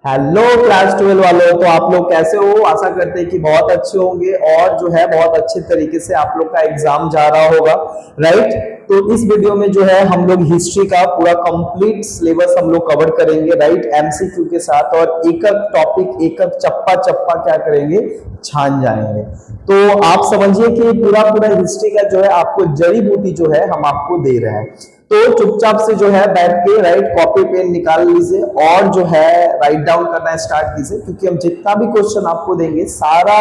Hello class 12 वालों। तो आप लोग कैसे हो? आशा करते हैं कि बहुत अच्छे होंगे और जो है बहुत अच्छे तरीके से आप लोग का एग्जाम जा रहा होगा। राइट। तो इस वीडियो में जो है हम लोग हिस्ट्री का पूरा कंप्लीट सिलेबस हम लोग कवर करेंगे, राइट, एमसीक्यू के साथ, और एक एक टॉपिक एक एक चप्पा चप्पा क्या करेंगे, छान जाएंगे। तो आप समझिए कि पूरा पूरा हिस्ट्री का जो है आपको जड़ी बूटी जो है हम आपको दे रहे हैं। तो चुपचाप से जो है बैठ के, राइट, कॉपी पेन निकाल लीजिए और जो है राइट डाउन करना स्टार्ट कीजिए, क्योंकि हम जितना भी क्वेश्चन आपको देंगे सारा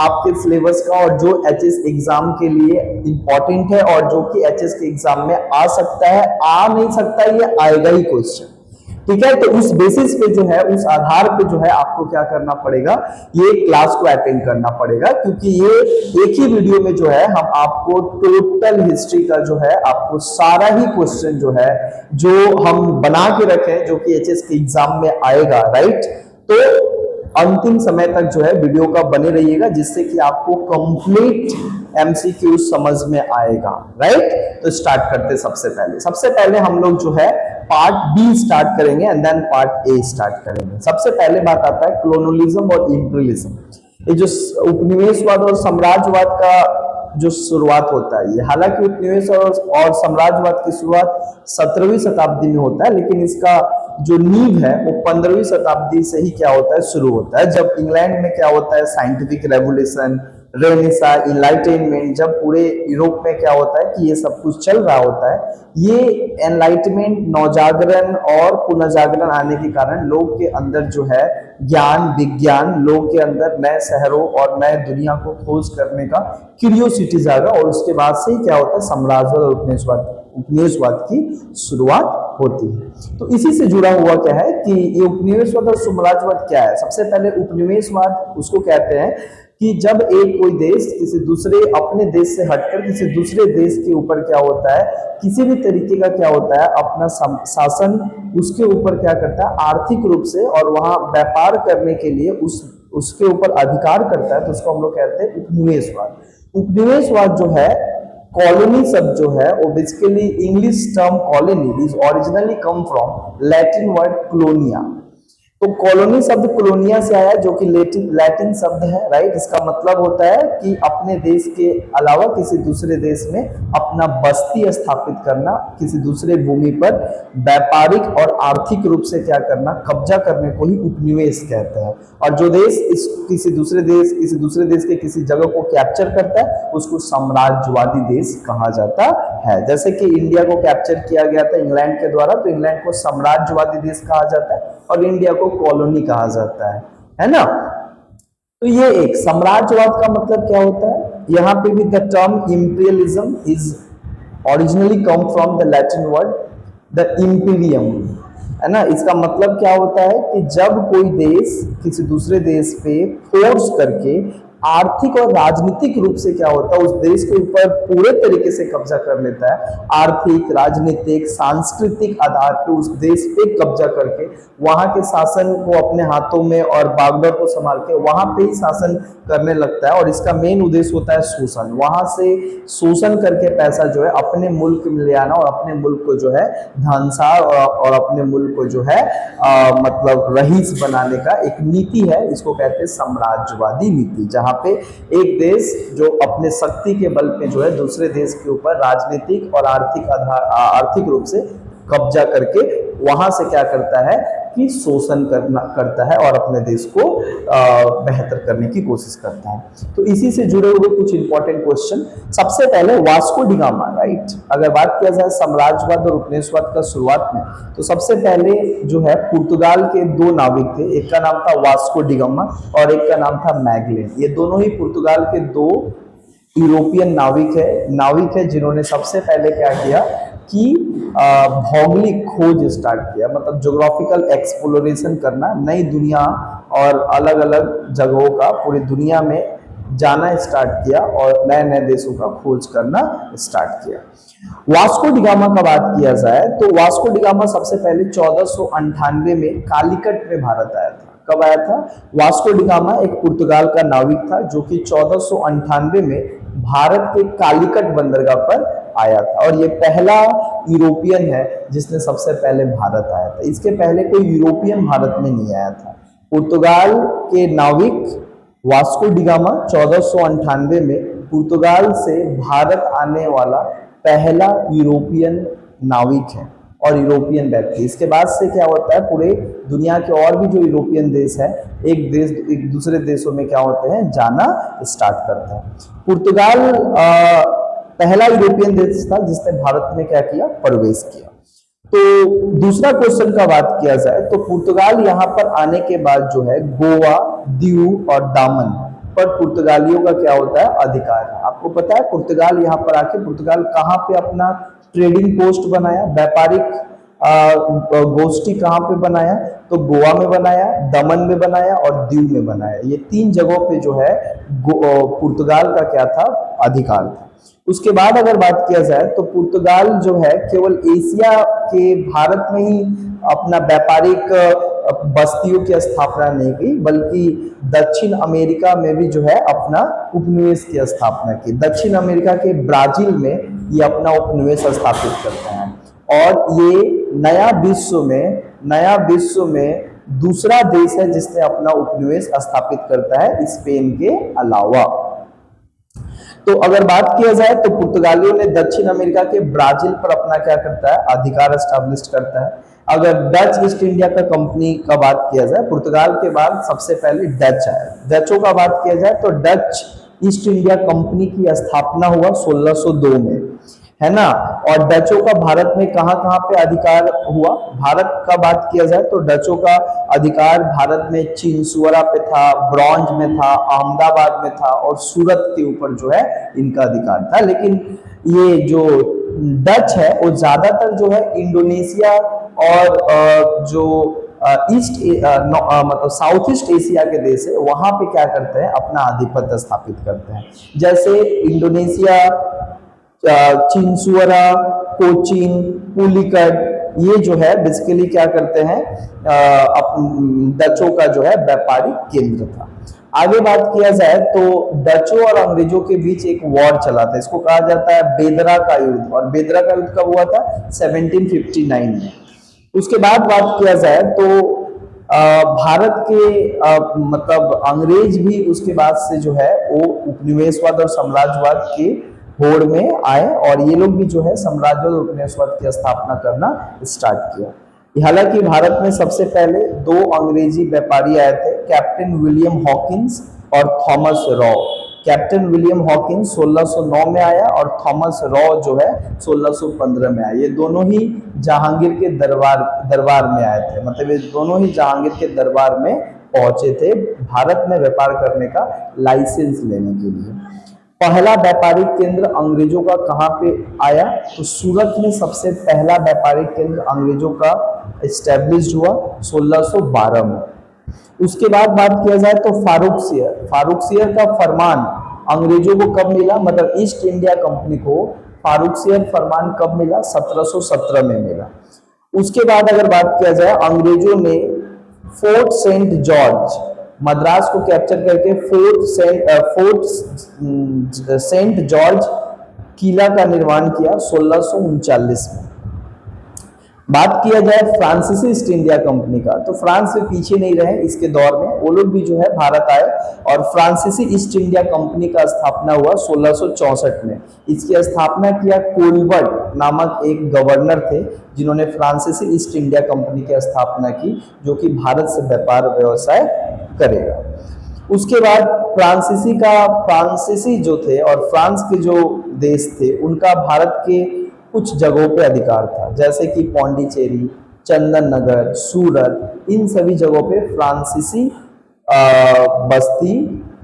आपके सिलेबस का और जो एचएस एग्जाम के लिए इंपॉर्टेंट है और जो कि एचएस के एग्जाम में आ सकता है, आ नहीं सकता, ये आएगा ही क्वेश्चन। ठीक है। तो उस बेसिस पे जो है, उस आधार पे जो है आपको क्या करना पड़ेगा, ये क्लास को अटेंड करना पड़ेगा, क्योंकि ये एक ही वीडियो में जो है हम आपको टोटल हिस्ट्री का जो है आपको सारा ही क्वेश्चन जो है जो हम बना के रखे जो कि एचएस के एग्जाम में आएगा, राइट। तो अंतिम समय तक जो है वीडियो का बने रहिएगा, जिससे कि आपको कंप्लीट एमसीक्यू समझ में आएगा, राइट। तो स्टार्ट करते सबसे पहले हम लोग जो है पार्ट बी स्टार्ट करेंगे and then part A start करेंगे। सबसे पहले बात आता है कॉलोनियलिज्म और इंपीरियलिज्म। ये जो उपनिवेशवाद और साम्राज्यवाद का जो शुरुआत होता है, ये हालांकि उपनिवेश और साम्राज्यवाद की शुरुआत 17वीं शताब्दी में होता है, लेकिन इसका जो नींव है वो 15वीं शताब्दी से ही क्या होता है, शुरू होता है, जब इंग्लैंड में क्या होता है, साइंटिफिक रेवोल्यूशन, रेनेसा, इनलाइटनमेंट, जब पूरे यूरोप में क्या होता है कि ये सब कुछ चल रहा होता है। ये एनलाइटमेंट, नवजागरण और पुनर्जागरण आने के कारण लोग के अंदर जो है ज्ञान विज्ञान, लोग के अंदर नए शहरों और नए दुनिया को खोज करने का क्यूरियोसिटी जागा, और उसके बाद से ही क्या होता है, साम्राज्यवाद और उपनिवेशवाद की शुरुआत होती है। तो इसी से जुड़ा हुआ क्या है कि ये उपनिवेशवाद और साम्राज्यवाद क्या है। सबसे पहले उपनिवेशवाद उसको कहते हैं कि जब एक कोई देश किसी दूसरे, अपने देश से हटकर किसी दूसरे देश के ऊपर क्या होता है, किसी भी तरीके का क्या होता है, अपना शासन उसके ऊपर क्या करता है, आर्थिक रूप से, और वहां व्यापार करने के लिए उसके ऊपर अधिकार करता है, तो उसको हम लोग कहते हैं उपनिवेशवाद। उपनिवेशवाद जो है, कॉलोनी शब्द जो है वो basically English term colony is originally come from Latin word क्लोनिया। तो कॉलोनी शब्द क्लोनिया से आया, जो कि लैटिन शब्द है, राइट। इसका मतलब होता है कि अपने देश के अलावा किसी दूसरे देश में अपना बस्ती स्थापित करना, किसी दूसरे भूमि पर व्यापारिक और आर्थिक रूप से क्या करना, कब्जा करने को ही उपनिवेश कहते हैं। और जो देश किसी दूसरे देश के किसी जगह को कैप्चर करता है उसको साम्राज्यवादी देश कहा जाता है। जैसे कि इंडिया को कैप्चर किया गया था इंग्लैंड के द्वारा, तो इंग्लैंड को साम्राज्यवादी देश कहा जाता है और इंडिया को कॉलोनी कहा जाता है ना। तो ये एक साम्राज्यवाद का मतलब क्या होता है, यहां पे भी the term imperialism is originally come from the Latin word the Imperium, है ना। इसका मतलब क्या होता है कि जब कोई देश किसी दूसरे देश पे फोर्स करके आर्थिक और राजनीतिक रूप से क्या होता है, उस देश के ऊपर पूरे तरीके से कब्जा कर लेता है, आर्थिक, राजनीतिक, सांस्कृतिक आधार पर उस देश पे कब्जा करके वहां के शासन को अपने हाथों में और बागडोर को संभाल के वहां पे ही शासन करने लगता है। और इसका मेन उद्देश्य होता है शोषण, वहां से शोषण करके पैसा जो है अपने मुल्क में ले आना और अपने मुल्क को जो है धनसार और अपने मुल्क को जो है मतलब रईस बनाने का एक नीति है। इसको कहते हैं साम्राज्यवादी नीति, जहां पे एक देश जो अपने शक्ति के बल पे जो है दूसरे देश के ऊपर राजनीतिक और आर्थिक रूप से कब्जा करके वहां से क्या करता है कि शोषण करता है और अपने देश को बेहतर करने की कोशिश करता है। तो इसी से जुड़े हुए कुछ इंपॉर्टेंट क्वेश्चन। सबसे पहले वास्को डी गामा, राइट। अगर बात किया जाए साम्राज्यवाद और उपनिवेशवाद का शुरुआत में, तो सबसे पहले जो है पुर्तगाल के दो नाविक थे, एक का नाम था वास्को डी गामा और एक का नाम था मैगलेन। ये दोनों ही पुर्तगाल के दो यूरोपियन नाविक है जिन्होंने सबसे पहले क्या किया कि भौगोलिक खोज स्टार्ट किया, मतलब ज्योग्राफिकल एक्सप्लोरेशन करना, नई दुनिया और अलग अलग जगहों का पूरी दुनिया में जाना स्टार्ट किया और नए नए देशों का खोज करना स्टार्ट किया। वास्को डी गामा का बात किया जाए तो वास्को डी गामा सबसे पहले 1498 में कालीकट में भारत आया था। कब आया था? वास्को डी गामा एक पुर्तगाल का नाविक था जो कि 1498 में भारत के कालीकट बंदरगाह पर आया था और ये पहला यूरोपियन है जिसने सबसे पहले भारत आया था। इसके पहले कोई यूरोपियन भारत में नहीं आया था। पुर्तगाल के नाविक वास्को डी गामा 1498 में पुर्तगाल से भारत आने वाला पहला यूरोपियन नाविक है और यूरोपियन व्यक्ति। इसके बाद से क्या होता है, पूरे दुनिया के और भी जो यूरोपियन देश है एक दूसरे देशों में क्या होते हैं, जाना स्टार्ट करते हैं। पुर्तगाल पहला यूरोपियन देश था जिसने भारत में क्या किया, प्रवेश किया। तो दूसरा क्वेश्चन का बात किया जाए तो पुर्तगाल यहाँ पर आने के बाद जो है गोवा, दीव और दामन पर पुर्तगालियों का क्या होता है, अधिकार है। आपको पता है पुर्तगाल यहाँ पर आके पुर्तगाल कहाँ पे अपना ट्रेडिंग पोस्ट बनाया, व्यापारिक गोष्ठी कहाँ पे बनाया, तो गोवा में बनाया, दमन में बनाया और दीव में बनाया। ये 3 जगहों पे जो है पुर्तगाल का क्या था, अधिकार था। उसके बाद अगर बात किया जाए तो पुर्तगाल जो है केवल एशिया के भारत में ही अपना व्यापारिक बस्तियों की स्थापना नहीं की, बल्कि दक्षिण अमेरिका में भी जो है अपना उपनिवेश की स्थापना की। दक्षिण अमेरिका के ब्राजील में ये अपना उपनिवेश स्थापित करते हैं और ये नया विश्व में दूसरा देश है जिसने अपना उपनिवेश स्थापित करता है स्पेन के अलावा। तो अगर बात किया जाए तो पुर्तगालियों ने दक्षिण अमेरिका के ब्राजील पर अपना क्या करता है, अधिकार एस्टैब्लिश करता है। अगर डच ईस्ट इंडिया का कंपनी का बात किया जाए, पुर्तगाल के बाद सबसे पहले डच आया। डचों का बात किया जाए तो डच ईस्ट इंडिया कंपनी की स्थापना हुआ 1602 में, है ना। और डचों का भारत में कहां कहां पे अधिकार हुआ, भारत का बात किया जाए तो डचों का अधिकार भारत में चिंसुवरा पे था, ब्रॉन्ज में था, अहमदाबाद में था और सूरत के ऊपर जो है इनका अधिकार था। लेकिन ये जो डच है वो ज्यादातर जो है इंडोनेशिया और जो मतलब साउथ ईस्ट एशिया के देश है वहां पे क्या करते हैं, अपना आधिपत्य स्थापित करते हैं। जैसे इंडोनेशिया, चिंसुवरा, कोचीन, पुलिकट, ये जो है बेसिकली क्या करते हैं, डचों का जो है व्यापारिक केंद्र था। आगे बात किया जाए तो डचों और अंग्रेजों के बीच एक वॉर चला था, इसको कहा जाता है बेदरा का युद्ध। और बेदरा का युद्ध कब हुआ था, 1759 में। उसके बाद बात किया जाए तो भारत के मतलब अंग्रेज भी उसके बाद से जो है वो उपनिवेशवाद और साम्राज्यवाद के होड़ में आए और ये लोग भी जो है साम्राज्यवाद और उपनिवेशवाद की स्थापना करना स्टार्ट किया। हालांकि भारत में सबसे पहले 2 अंग्रेजी व्यापारी आए थे, कैप्टन विलियम हॉकिंस और Thomas raw. Captain William Hawkins 1609 में आया और थॉमस रॉ जो है 1615 में आया। ये दोनों ही जहांगीर के दरबार में आए थे, मतलब ये दोनों ही जहांगीर के दरबार में पहुंचे थे भारत में व्यापार करने का लाइसेंस लेने के लिए। पहला व्यापारिक केंद्र अंग्रेजों का कहाँ पे आया, तो सूरत में सबसे पहला व्यापारिक केंद्र अंग्रेजों का एस्टेब्लिश हुआ 1612 में। उसके बाद बात किया जाए तो फारूक सियर का फरमान अंग्रेजों को कब मिला, मतलब ईस्ट इंडिया कंपनी को फारूक सियर फरमान कब मिला, 1717 में मिला। उसके बाद अगर बात किया जाए अंग्रेजों ने फोर्ट सेंट जॉर्ज मद्रास को कैप्चर करके फोर्ट सेंट जॉर्ज किला का निर्माण किया 1639 में। बात किया जाए फ्रांसीसी ईस्ट इंडिया कंपनी का, तो फ्रांस से पीछे नहीं रहे इसके दौर में, वो लोग भी जो है भारत आए और फ्रांसीसी ईस्ट इंडिया कंपनी का स्थापना हुआ 1664 में। इसकी स्थापना किया कोलबर्ट नामक एक गवर्नर थे जिन्होंने फ्रांसीसी ईस्ट इंडिया कंपनी की स्थापना की, जो कि भारत से व्यापार व्यवसाय करेगा। उसके बाद फ्रांसीसी जो थे और फ्रांस के जो देश थे उनका भारत के कुछ जगहों पे अधिकार था, जैसे कि पौंडीचेरी, चंदन नगर, सूरत, इन सभी जगहों पे फ्रांसीसी बस्ती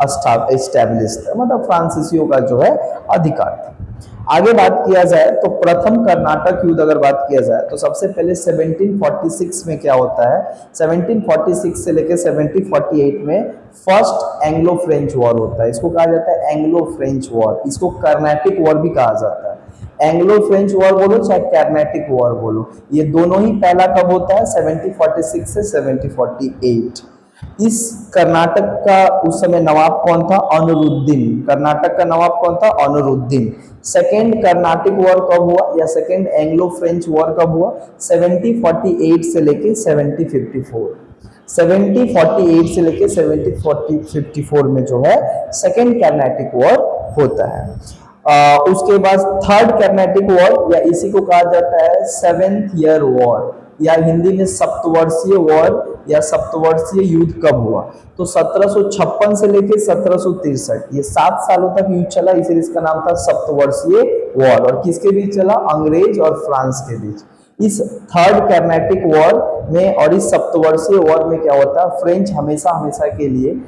एस्टैब्लिश था, मतलब फ्रांसीसियों का जो है अधिकार था। आगे बात किया जाए तो प्रथम कर्नाटक युद्ध अगर बात किया जाए तो सबसे पहले 1746 में क्या होता है, 1746 से लेकर 1748 में फर्स्ट एंग्लो फ्रेंच वॉर होता है। इसको कहा जाता है एंग्लो फ्रेंच वॉर, इसको कर्नाटिक वॉर भी कहा जाता है। एंग्लो फ्रेंच वॉर बोलो चाहे कर्नाटिक वॉर बोलो, ये दोनों ही पहला कब होता है, 1746 से 1748। इस कर्नाटक का उस समय नवाब कौन था? अनरुद्दीन। कर्नाटक का नवाब कौन था? अनरुद्दीन। सेकेंड कर्नाटिक वॉर कब हुआ या सेकेंड एंग्लो फ्रेंच वॉर कब हुआ? 7048 से लेके 7054। 7048 से लेके 7054 में जो है सेकेंड कर्नाटिक वॉर होता है। उसके बाद थर्ड कर्नाटिक वॉर या इसी को कहा जाता है सेवेंथ ईयर वॉर या हिंदी में सप्तवर्षीय वॉर या सप्तवर्षीय युद्ध कब हुआ? तो 1756 से लेके 1763, ये 7 सालों तक युद्ध चला, इसलिए इसका नाम था सप्तवर्षीय वॉर। और किसके बीच चला? अंग्रेज और फ्रांस के बीच। इस थर्ड कर्नाटिक वॉर में और इस सप्तवर्षीय वॉर में क्या होता है? फ्रेंच हमेशा हमेशा के लिए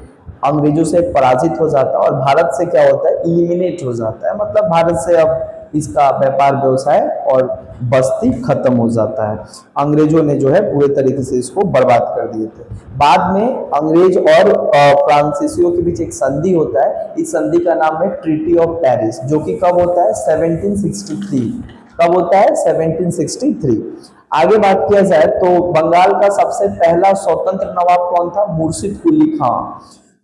अंग्रेजों से पराजित हो जाता है और भारत से क्या होता है? इलिमिनेट हो जाता है, मतलब भारत से अब इसका व्यापार व्यवसाय और बस्ती खत्म हो जाता है। अंग्रेजों ने जो है पूरे तरीके से इसको बर्बाद कर दिए थे। बाद में अंग्रेज और फ्रांसीसियों के बीच एक संधि होता है, इस संधि का नाम है ट्रीटी ऑफ पेरिस, जो कि कब होता है? 1763। कब होता है? 1763। आगे बात किया जाए तो बंगाल का सबसे पहला स्वतंत्र नवाब कौन था? मुर्शिद कुली खां।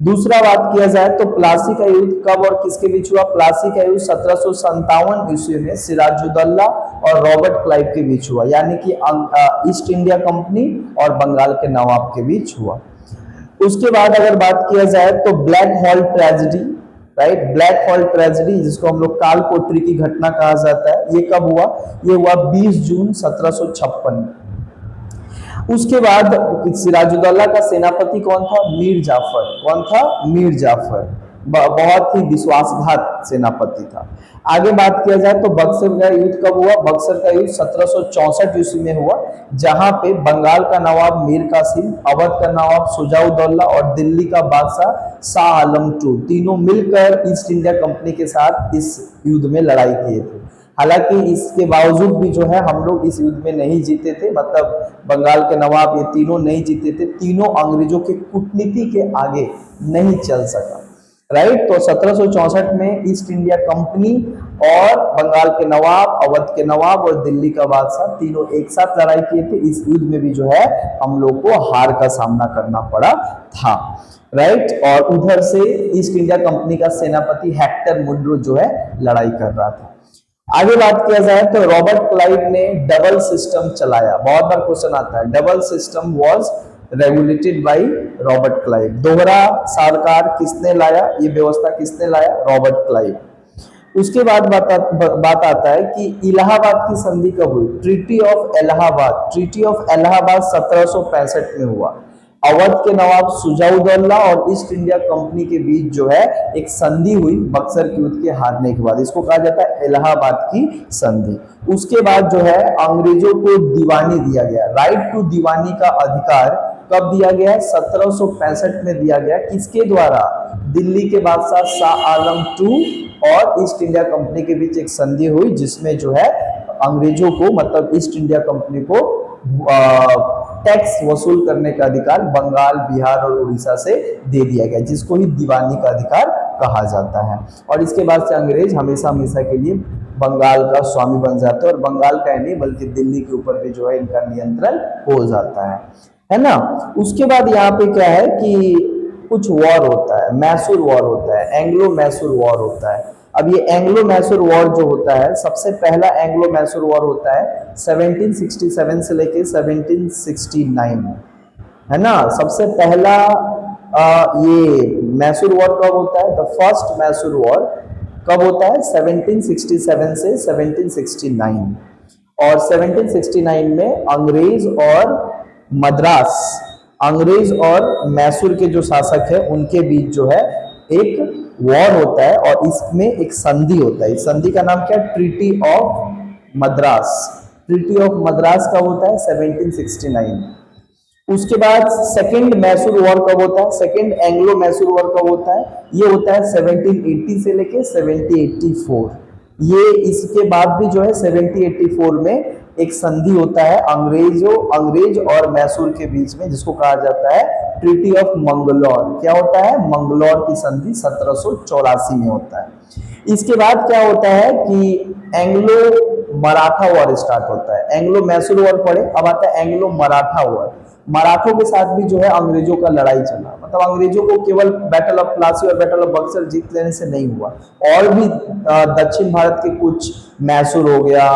दूसरा बात किया जाए तो प्लासी का युद्ध कब और किसके बीच हुआ? प्लासी का युद्ध 1757 ईस्वी में सिराजुद्दौला और रॉबर्ट क्लाइव के बीच हुआ, यानी कि ईस्ट इंडिया कंपनी और बंगाल के नवाब के बीच हुआ। उसके बाद अगर बात किया जाए तो black hole tragedy, right, black hole tragedy जिसको हम लोग काल कोठरी की घटना कहा जाता है, ये कब हुआ? ये हुआ 20 जून 1756। उसके बाद सिराजुद्दौला का सेनापति कौन था? मीर जाफर। कौन था? मीर जाफर। बहुत ही विश्वासघात सेनापति था। आगे बात किया जाए तो बक्सर का युद्ध कब हुआ? बक्सर का युद्ध 1764 ईस्वी में हुआ, जहां पे बंगाल का नवाब मीर कासिम, अवध का नवाब सुजाउद्दौला और दिल्ली का बादशाह शाह आलम II तीनों मिलकर ईस्ट इंडिया कंपनी के साथ इस युद्ध में लड़ाई किए थे। हालांकि इसके बावजूद भी जो है हम लोग इस युद्ध में नहीं जीते थे, मतलब बंगाल के नवाब ये तीनों नहीं जीते थे, तीनों अंग्रेजों के कूटनीति के आगे नहीं चल सका, राइट। तो 1764 में ईस्ट इंडिया कंपनी और बंगाल के नवाब, अवध के नवाब और दिल्ली का बादशाह तीनों एक साथ लड़ाई किए थे। इस युद्ध में भी जो है हम लोग को हार का सामना करना पड़ा था, राइट। और उधर से ईस्ट इंडिया कंपनी का सेनापति हेक्टर मुनरो जो है लड़ाई कर रहा था। आगे बात किया जाए तो रॉबर्ट क्लाइव ने डबल सिस्टम चलाया। बहुत बार क्वेश्चन आता है, double system was regulated by Robert Clive. दोहरा सरकार किसने लाया? ये व्यवस्था किसने लाया? Robert Clive. उसके बाद बात आता है कि इलाहाबाद की संधि कब हुई? Treaty of Allahabad. Treaty of Allahabad 1765 में हुआ। अवध के नवाब सुजाउद्दौला और ईस्ट इंडिया कंपनी के बीच जो है एक संधि हुई बक्सर के युद्ध के हारने के बाद, इसको कहा जाता है इलाहाबाद की संधि। उसके बाद जो है अंग्रेजों को दीवानी दिया गया, राइट टू दीवानी का अधिकार कब दिया गया? 1765 में दिया गया। किसके द्वारा? दिल्ली के बादशाह शाह आलम II और ईस्ट इंडिया कंपनी के बीच एक संधि हुई, जिसमें जो है अंग्रेजों को, मतलब ईस्ट इंडिया कंपनी को टैक्स वसूल करने का अधिकार बंगाल, बिहार और उड़ीसा से दे दिया गया, जिसको ही दीवानी का अधिकार कहा जाता है। और इसके बाद से अंग्रेज हमेशा हमेशा के लिए बंगाल का स्वामी बन जाते हैं और बंगाल का नहीं बल्कि दिल्ली के ऊपर भी जो है इनका नियंत्रण हो जाता है ना। उसके बाद यहाँ पे क्या है कि कुछ वॉर होता है, मैसूर वॉर होता है, एंग्लो मैसूर वॉर होता है। अब ये एंग्लो मैसूर वॉर जो होता है, सबसे पहला एंग्लो मैसूर वॉर होता है 1767 से लेके 1769, है ना। सबसे पहला ये मैसूर वॉर कब होता है? द फर्स्ट मैसूर वॉर कब होता है? 1767 से 1769। और 1769 में अंग्रेज और मैसूर के जो शासक है उनके बीच जो है एक वॉर होता है और इसमें एक संधि होता है। इस संधि का नाम क्या है? Treaty of Madras. Treaty of Madras कब होता है? 1769। उसके बाद सेकंड मैसूर वॉर कब होता है? सेकंड एंग्लो मैसूर वॉर कब होता है? ये होता है 1780 से लेके 1784। ये इसके बाद भी जो है 1784 में एक संधि होता है अंग्रेज और मैसूर के बीच में, जिसको कहा जाता है ट्रीटी ऑफ मंगलौर। क्या होता है? मंगलौर की संधि 1784 में होता है। इसके बाद क्या होता है कि एंग्लो मराठा वॉर स्टार्ट होता है। एंग्लो मैसूर वॉर पड़े, अब आता है एंग्लो मराठा वॉर। मराठों के साथ भी जो है अंग्रेजों का लड़ाई चला। मतलब अंग्रेजों को केवल बैटल ऑफ प्लासी और बैटल ऑफ बक्सर जीत लेने से नहीं हुआ, और भी दक्षिण भारत के कुछ, मैसूर हो गया,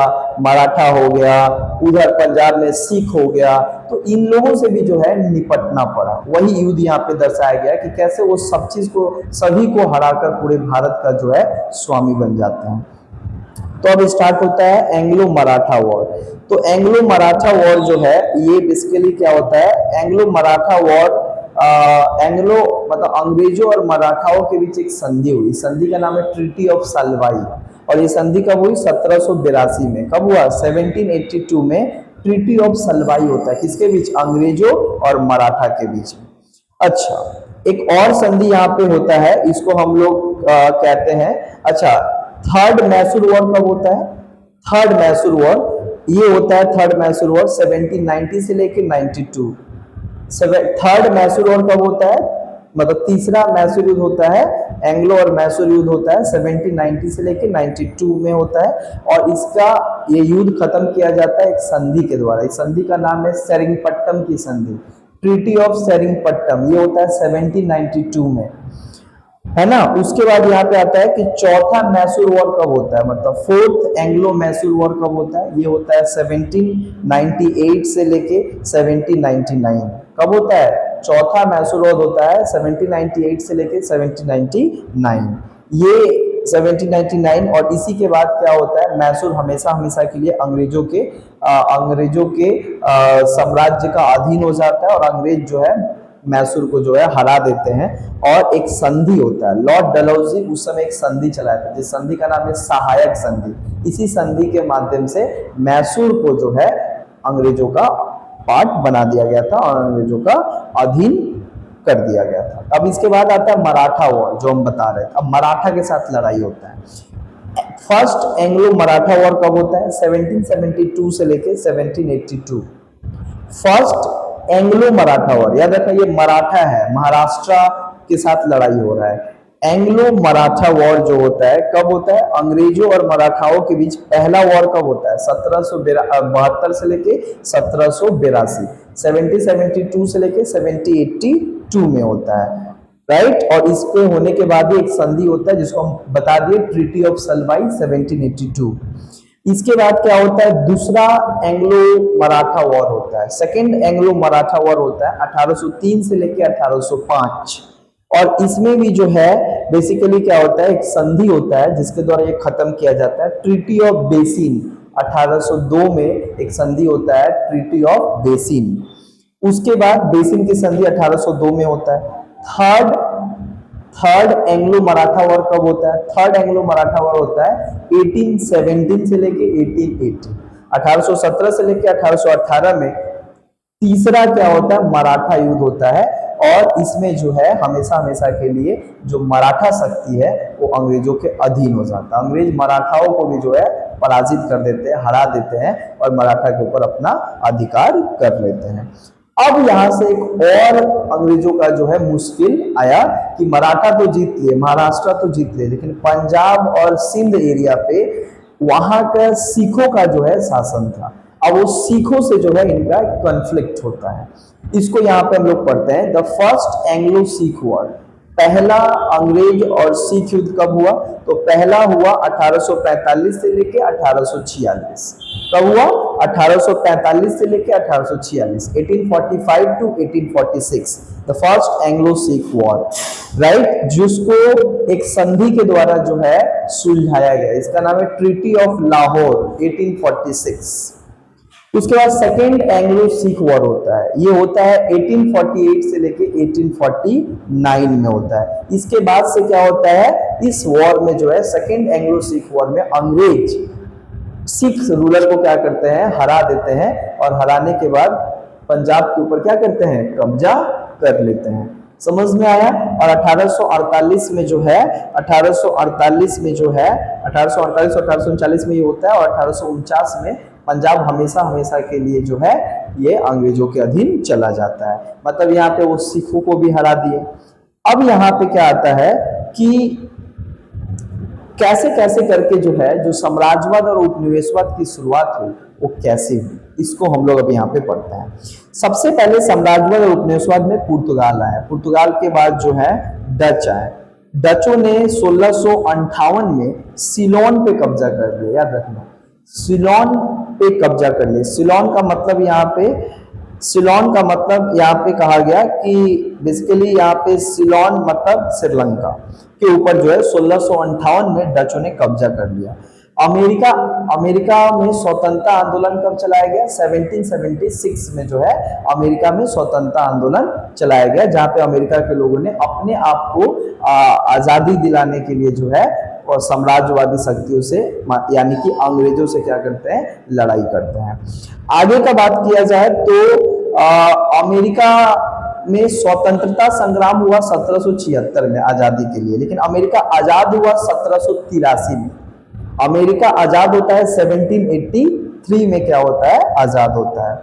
मराठा हो गया, उधर पंजाब में सिख हो गया, तो इन लोगों से भी जो है निपटना पड़ा। वही युद्ध यहाँ पे दर्शाया गया कि कैसे वो सब चीज को, सभी को हराकर पूरे भारत का जो है स्वामी बन जाते हैं। तो अब स्टार्ट होता है एंग्लो मराठा वॉर। तो एंग्लो मराठा वॉर जो है ये बेसिकली क्या होता है, एंग्लो मराठा वॉर, एंग्लो मतलब अंग्रेजों और मराठाओं के बीच एक संधि हुई। संधि का नाम है ट्रीटी ऑफ सलवाई, और ये संधि कब हुई, 1782 में। कब हुआ, 1782 में ट्रीटी ऑफ सलवाई होता है, किसके बीच, अंग्रेजों और मराठा के बीच में। अच्छा, एक और संधि यहाँ पे होता है, इसको हम लोग कहते हैं, अच्छा, थर्ड मैसूर वॉर कब होता है, थर्ड मैसूर वॉर, ये होता है थर्ड मैसूर वॉर 1790 से लेके 92। थर्ड मैसूर वॉर कब होता है, मतलब तीसरा मैसूर युद्ध होता है, एंग्लो और मैसूर युद्ध होता है 1790 से लेके 92 में होता है, और इसका ये युद्ध खत्म किया जाता है एक संधि के द्वारा। इस संधि का नाम है सेरिंगपट्टम की संधि, ट्रीटी ऑफ सेरिंगपट्टम, ये होता है 1792 में, है ना। उसके बाद यहाँ पे आता है कि चौथा मैसूर वॉर कब होता है, मतलब फोर्थ एंग्लो मैसूर वॉर कब होता है, ये होता है 1798 से लेके 1799। कब होता है, चौथा मैसूर वॉर होता है 1798 से लेके 1799, ये 1799। और इसी के बाद क्या होता है, मैसूर हमेशा हमेशा के लिए अंग्रेजों के साम्राज्य का अधीन हो जाता है, और अंग्रेज जो है मैसूर को जो है हरा देते हैं, और एक संधि होता है। लॉर्ड डलहौजी उस समय एक संधि चलाया था, जिस संधि का नाम है सहायक संधि। इसी संधि के माध्यम से मैसूर को जो है अंग्रेजों का पार्ट बना दिया गया था और अंग्रेजों का अधीन कर दिया गया था। अब इसके बाद आता है मराठा वॉर, जो हम बता रहे थे। अब मराठा के साथ लड़ाई होता है। फर्स्ट एंग्लो मराठा वॉर कब होता है, 1772 से लेके 1782। फर्स्ट एंग्लो मराठा वॉर, याद रखना ये मराठा है, महाराष्ट्र के साथ लड़ाई हो रहा है। एंग्लो मराठा वॉर जो होता है कब होता है, अंग्रेजों और मराठाओं के बीच पहला वॉर कब होता है, 1772 से लेके 1782, 1772 से लेके 1782 में होता है, राइट। और इसके होने के बाद ही एक संधि होता है जिसको हम बता दिए ट्रीटी ऑफ सलवाई 1782। इसके बाद क्या होता है, दूसरा एंग्लो मराठा वॉर होता है, सेकेंड एंग्लो मराठा वॉर होता है 1803 से लेके 1805। और इसमें भी जो है बेसिकली क्या होता है, एक संधि होता है जिसके द्वारा ये खत्म किया जाता है, ट्रीटी ऑफ बेसिन। 1802 में एक संधि होता है, ट्रीटी ऑफ बेसिन। उसके बाद बेसिन की संधि 1802 में होता है। थर्ड एंग्लो मराठा वॉर कब होता है, थर्ड एंग्लो मराठा वॉर होता है 1817 से लेके 1880, 1817 से लेके 1818 में। तीसरा क्या होता है, मराठा युद्ध होता है, और इसमें जो है हमेशा हमेशा के लिए जो मराठा शक्ति है वो अंग्रेजों के अधीन हो जाता है। अंग्रेज मराठाओं को भी जो है पराजित कर देते हैं, हरा देते हैं, और मराठा के ऊपर अपना अधिकार कर लेते हैं। अब यहां से एक और अंग्रेजों का जो है मुश्किल आया कि मराठा तो जीत लिए, महाराष्ट्र तो जीत लिए, लेकिन पंजाब और सिंध एरिया पे वहां का सिखों का जो है शासन था। अब वो सिखों से जो है इनका कॉन्फ्लिक्ट होता है। इसको यहाँ पे हम लोग पढ़ते हैं, the first Anglo Sikh war. पहला अंग्रेज और सिख युद्ध कब हुआ, तो पहला हुआ 1845 से लेके 1846। कब हुआ, 1845 से लेके 1846, 1845 to 1846, the first Anglo Sikh war, right, जिसको एक संधि के द्वारा जो है सुलझाया गया। इसका नाम है ट्रीटी ऑफ लाहौर 1846। उसके बाद सेकेंड एंग्लो सिख वॉर होता है, ये होता है 1848 से लेके 1849 में होता है। इसके बाद से क्या होता है, इस वॉर में जो है सेकेंड एंग्लो सिख वॉर में अंग्रेज सिख रूलर को क्या करते हैं, हरा देते हैं, और हराने के बाद पंजाब के ऊपर क्या करते हैं, कब्जा कर लेते हैं। समझ में आया। और 1848 में जो है 1848 में जो है 1848 और 1839 में ये होता है, और 1849 में पंजाब हमेशा हमेशा के लिए जो है ये अंग्रेजों के अधीन चला जाता है। मतलब यहाँ पे वो सिखों को भी हरा दिए। अब यहाँ पे क्या आता है कि कैसे कैसे करके जो है जो साम्राज्यवाद और उपनिवेशवाद की शुरुआत हुई वो कैसे हुई, इसको हम लोग अभी यहाँ पे पढ़ते हैं। सबसे पहले साम्राज्यवाद और उपनिवेशवाद में पुर्तगाल आया, पुर्तगाल के बाद जो है डच आए। डचों ने 1658 में सिलोन पे कब्जा कर लिया, याद रखना सिलोन पे कब्जा कर लिया। सिलोन का मतलब यहाँ पे कहा गया कि बेसिकली यहाँ पे सिलोन मतलब श्रीलंका के ऊपर जो है 1658 में डचों ने कब्जा कर लिया। अमेरिका में स्वतंत्रता आंदोलन कब चलाया गया? 1776 में जो है अमेरिका में स्वतंत्रता आंदोलन चलाया गया, जहां पे अमेरिका के लोगों ने अपने आप को आजादी दिलाने के लिए जो है और साम्राज्यवादी शक्तियों से यानी कि अंग्रेजों से क्या करते हैं? लड़ाई करते हैं। आगे का बात किया जाए तो अमेरिका में स्वतंत्रता संग्राम हुआ 1776 में आजादी के लिए, लेकिन अमेरिका आजाद हुआ 1783 में। अमेरिका आजाद होता है 1783 में, क्या होता है? आजाद होता है।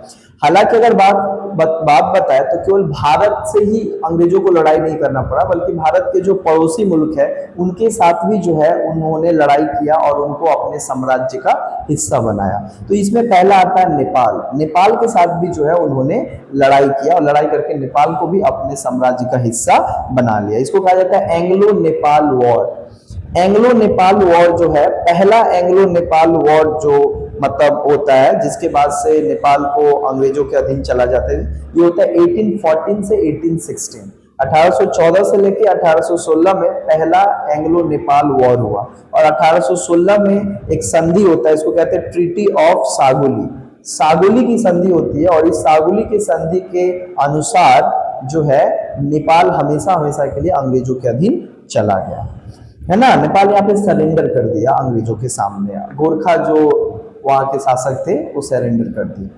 हालांकि अगर बात बताए तो केवल भारत से ही अंग्रेजों को लड़ाई नहीं करना पड़ा, बल्कि भारत के जो पड़ोसी मुल्क है उनके साथ भी जो है उन्होंने लड़ाई किया और उनको अपने साम्राज्य का हिस्सा बनाया। तो इसमें पहला आता है नेपाल। नेपाल के साथ भी जो है उन्होंने लड़ाई किया और लड़ाई करके नेपाल को भी अपने साम्राज्य का हिस्सा बना लिया। इसको कहा जाता है Anglo Nepal war. Anglo Nepal war जो है पहला एंग्लो नेपाल वॉर जो मतलब होता है, जिसके बाद से नेपाल को अंग्रेजों के अधीन चला जाता है, ये होता है 1814 से 1816। 1814 से लेके 1816 में पहला एंग्लो नेपाल वॉर हुआ और 1816 में एक संधि होता है, इसको कहते हैं ट्रीटी ऑफ सागुली। सागुली की संधि होती है और इस सागुली की संधि के अनुसार जो है नेपाल हमेशा के लिए अंग्रेजों के अधीन चला गया, है ना। नेपाल यहाँ पे सरेंडर कर दिया अंग्रेजों के सामने। गोरखा जो वहां के शासक थे वो सरेंडर कर दिए।